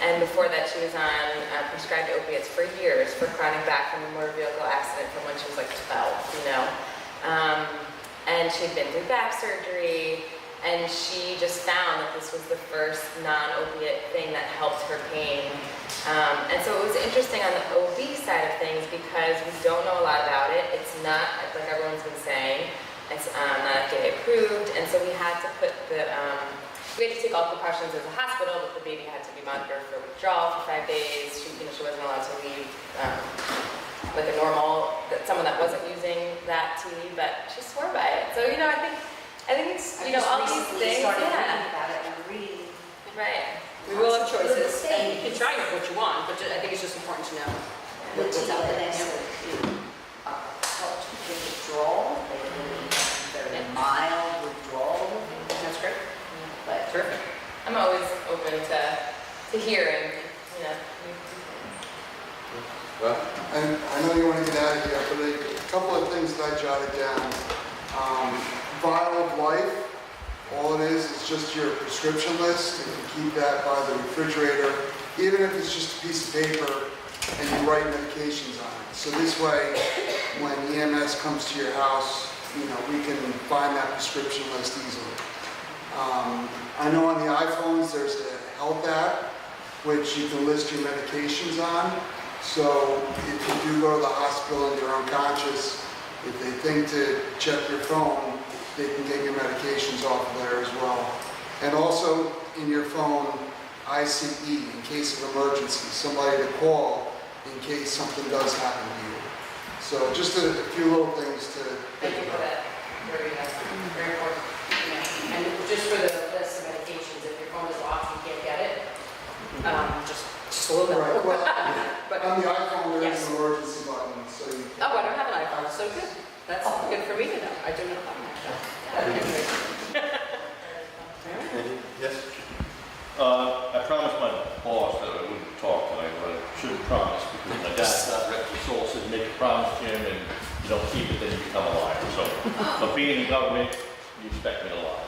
And before that, she was on prescribed opiates for years for chronic back from a motor vehicle accident from when she was like 12, you know. And she'd been through back surgery, and she just found that this was the first non-opiate thing that helped her pain. And so it was interesting on the OB side of things because we don't know a lot about it. It's not, like everyone's been saying, it's not FDA approved, and so we had to put the, we had to take all precautions as a hospital, but the baby had to be monitored for withdrawal for 5 days. She, you know, she wasn't allowed to leave like a normal, someone that wasn't using that TV, but she swore by it. So, you know, I think it's, you know, all these things, started reading yeah. about it and reading. Right. We will have choices, and you can try what you want, but I think it's just important to know The what's out there. helped with withdrawal, very mild withdrawal. That's great. But Terrific. I'm always open to hearing, you know. And I know you want to get out of here, but a couple of things that I jotted down. Vial of Life, all it is just your prescription list. If you keep that by the refrigerator, even if it's just a piece of paper and you write medications on it. So this way, when EMS comes to your house, you know, we can find that prescription list easily. I know on the iPhones there's a health app, which you can list your medications on. So if you do go to the hospital and you're unconscious, if they think to check your phone, they can get your medications off of there as well. And also in your phone, ICE, in case of emergency, somebody to call in case something does happen to you. So just a few little things to Thank you for that. Very important. Yeah. And just for the list of medications, if your phone is locked, you can't get it, just slow down. Right, well, But on the iPhone there is yes. an emergency button, so you can... Oh, I don't have an iPhone, so good. That's good for me to know. I do not have an iPhone. Yes? I promised my boss that I wouldn't talk tonight, but I shouldn't promise because my dad got wrecked his soul, said make a promise, Jim, and you don't keep it, then you become a liar. So, but being in government, you expect me to lie.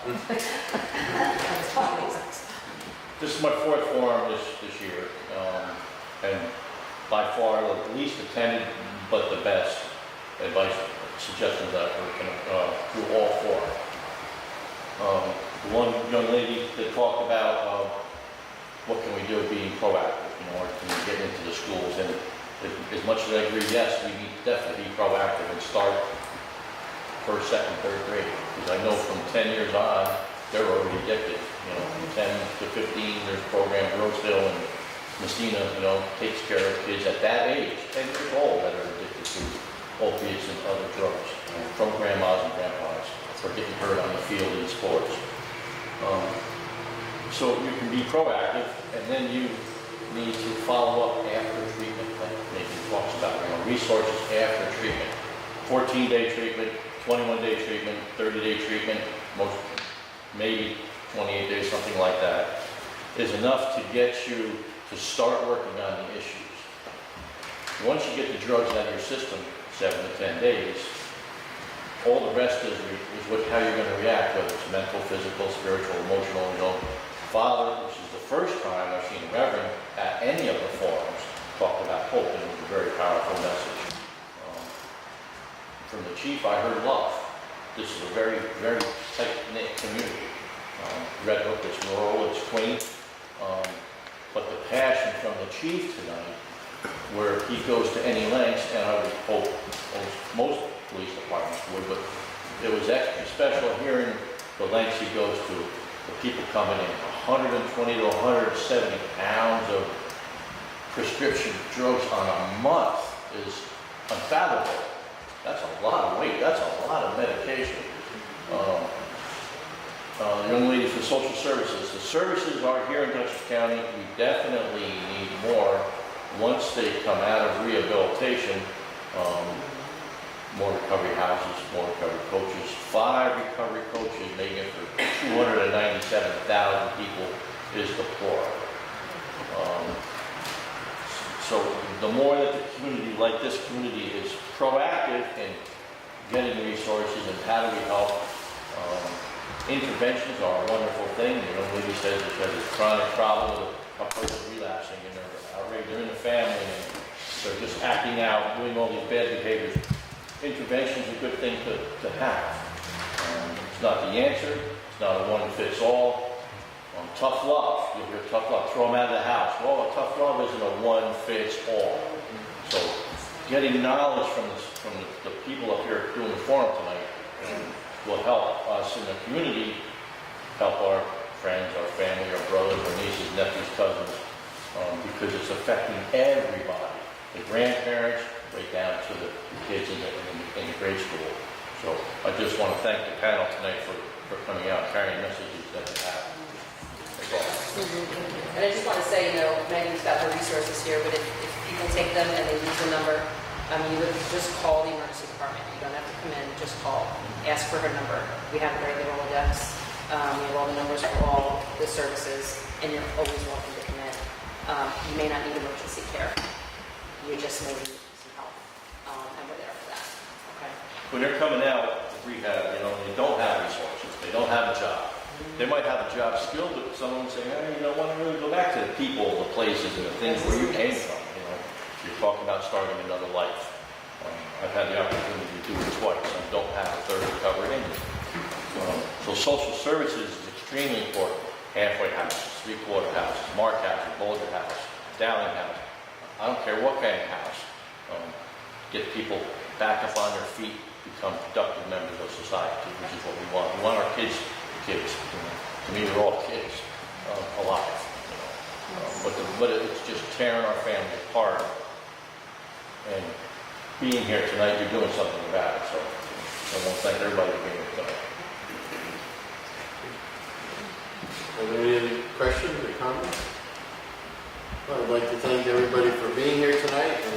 This is my fourth forum this year, and by far the least attended, but the best advice, suggestions that were through all four. The one young lady that talked about what can we do being proactive, you know, or can we get into the schools, and as much as I agree, yes, we need to definitely be proactive and start first, second, third grade, because I know from 10 years on, they're already addicted, you know, from 10 to 15, there's programs, Roseville and Messina, you know, takes care of kids at that age, 10 years old, that are addicted to opiates and other drugs, from grandmas and grandpas, for getting hurt on the field in sports. So you can be proactive, and then you need to follow up after treatment, like Nathan talks about, you know, resources after treatment. 14-day treatment, 21-day treatment, 30-day treatment, most maybe 28 days, something like that, is enough to get you to start working on the issues. Once you get the drugs out of your system, 7 to 10 days, all the rest is how you're going to react, whether it's mental, physical, spiritual, emotional. You know, Father, which is the first time I've seen a reverend at any of the forums talk about hope, and it was a very powerful message. From the chief, I heard love. This is a very, very tight-knit community. Red Hook, it's rural, it's quaint, but the passion from the chief tonight, where he goes to any lengths, and I would hope most police departments would, but it was extra special hearing the lengths he goes to. The people coming in 120 to 170 pounds of prescription drugs on a month is unfathomable. That's a lot of weight. That's a lot of medication. The young lady for social services. The services are here in Dutchess County. We definitely need more once they come out of rehabilitation. More recovery houses, more recovery coaches. 5 recovery coaches making it for 297,000 people is deplorable. So the more that the community, like this community, is proactive in getting resources and how do we help, interventions are a wonderful thing. You know, lady says she has a chronic problem with a person relapse. relapsing and they're outraged, they're in the family and they're just acting out, doing all these bad behaviors. Intervention is a good thing to have. It's not the answer, it's not a one-fits-all. Tough love, you'll hear tough love, throw them out of the house. Well, a tough love isn't a one-fits-all. So getting knowledge from the people up here doing the forum tonight will help us in the community, help our friends, our family, our brothers, our nieces, nephews, cousins, because it's affecting everybody, the grandparents, right down to the kids in the grade school. So I just want to thank the panel tonight for coming out and carrying messages that they have. That's all. And I just want to say, Megan's got her resources here, but if people take them and they lose the number, you would just call the emergency department. You don't have to come in, just call. Ask for her number. We have it right in the Rolodex. We have all the numbers for all the services, and you're always welcome to come in. You may not need emergency care. You just may need some help, and we're there for that. Okay. When they're coming out of rehab, they don't have resources, they don't have a job. They might have a job skill, but someone saying, hey, I want to really go back to the people, the places, and the things where you came from. You're talking about starting another life. I've had the opportunity to do it twice. I don't have a third recovery in me. So social services is extremely important. Halfway houses, three-quarter houses, mark houses, boulder house, dowling house. I don't care what kind of house. Get people back up on their feet, become productive members of society, which is what we want. We want our kids. To me, they're all kids alive. But it's just tearing our family apart. And being here tonight, you're doing something about it. So I want to thank everybody for being here tonight. Are there any other questions or comments? Well, I'd like to thank everybody for being here tonight, and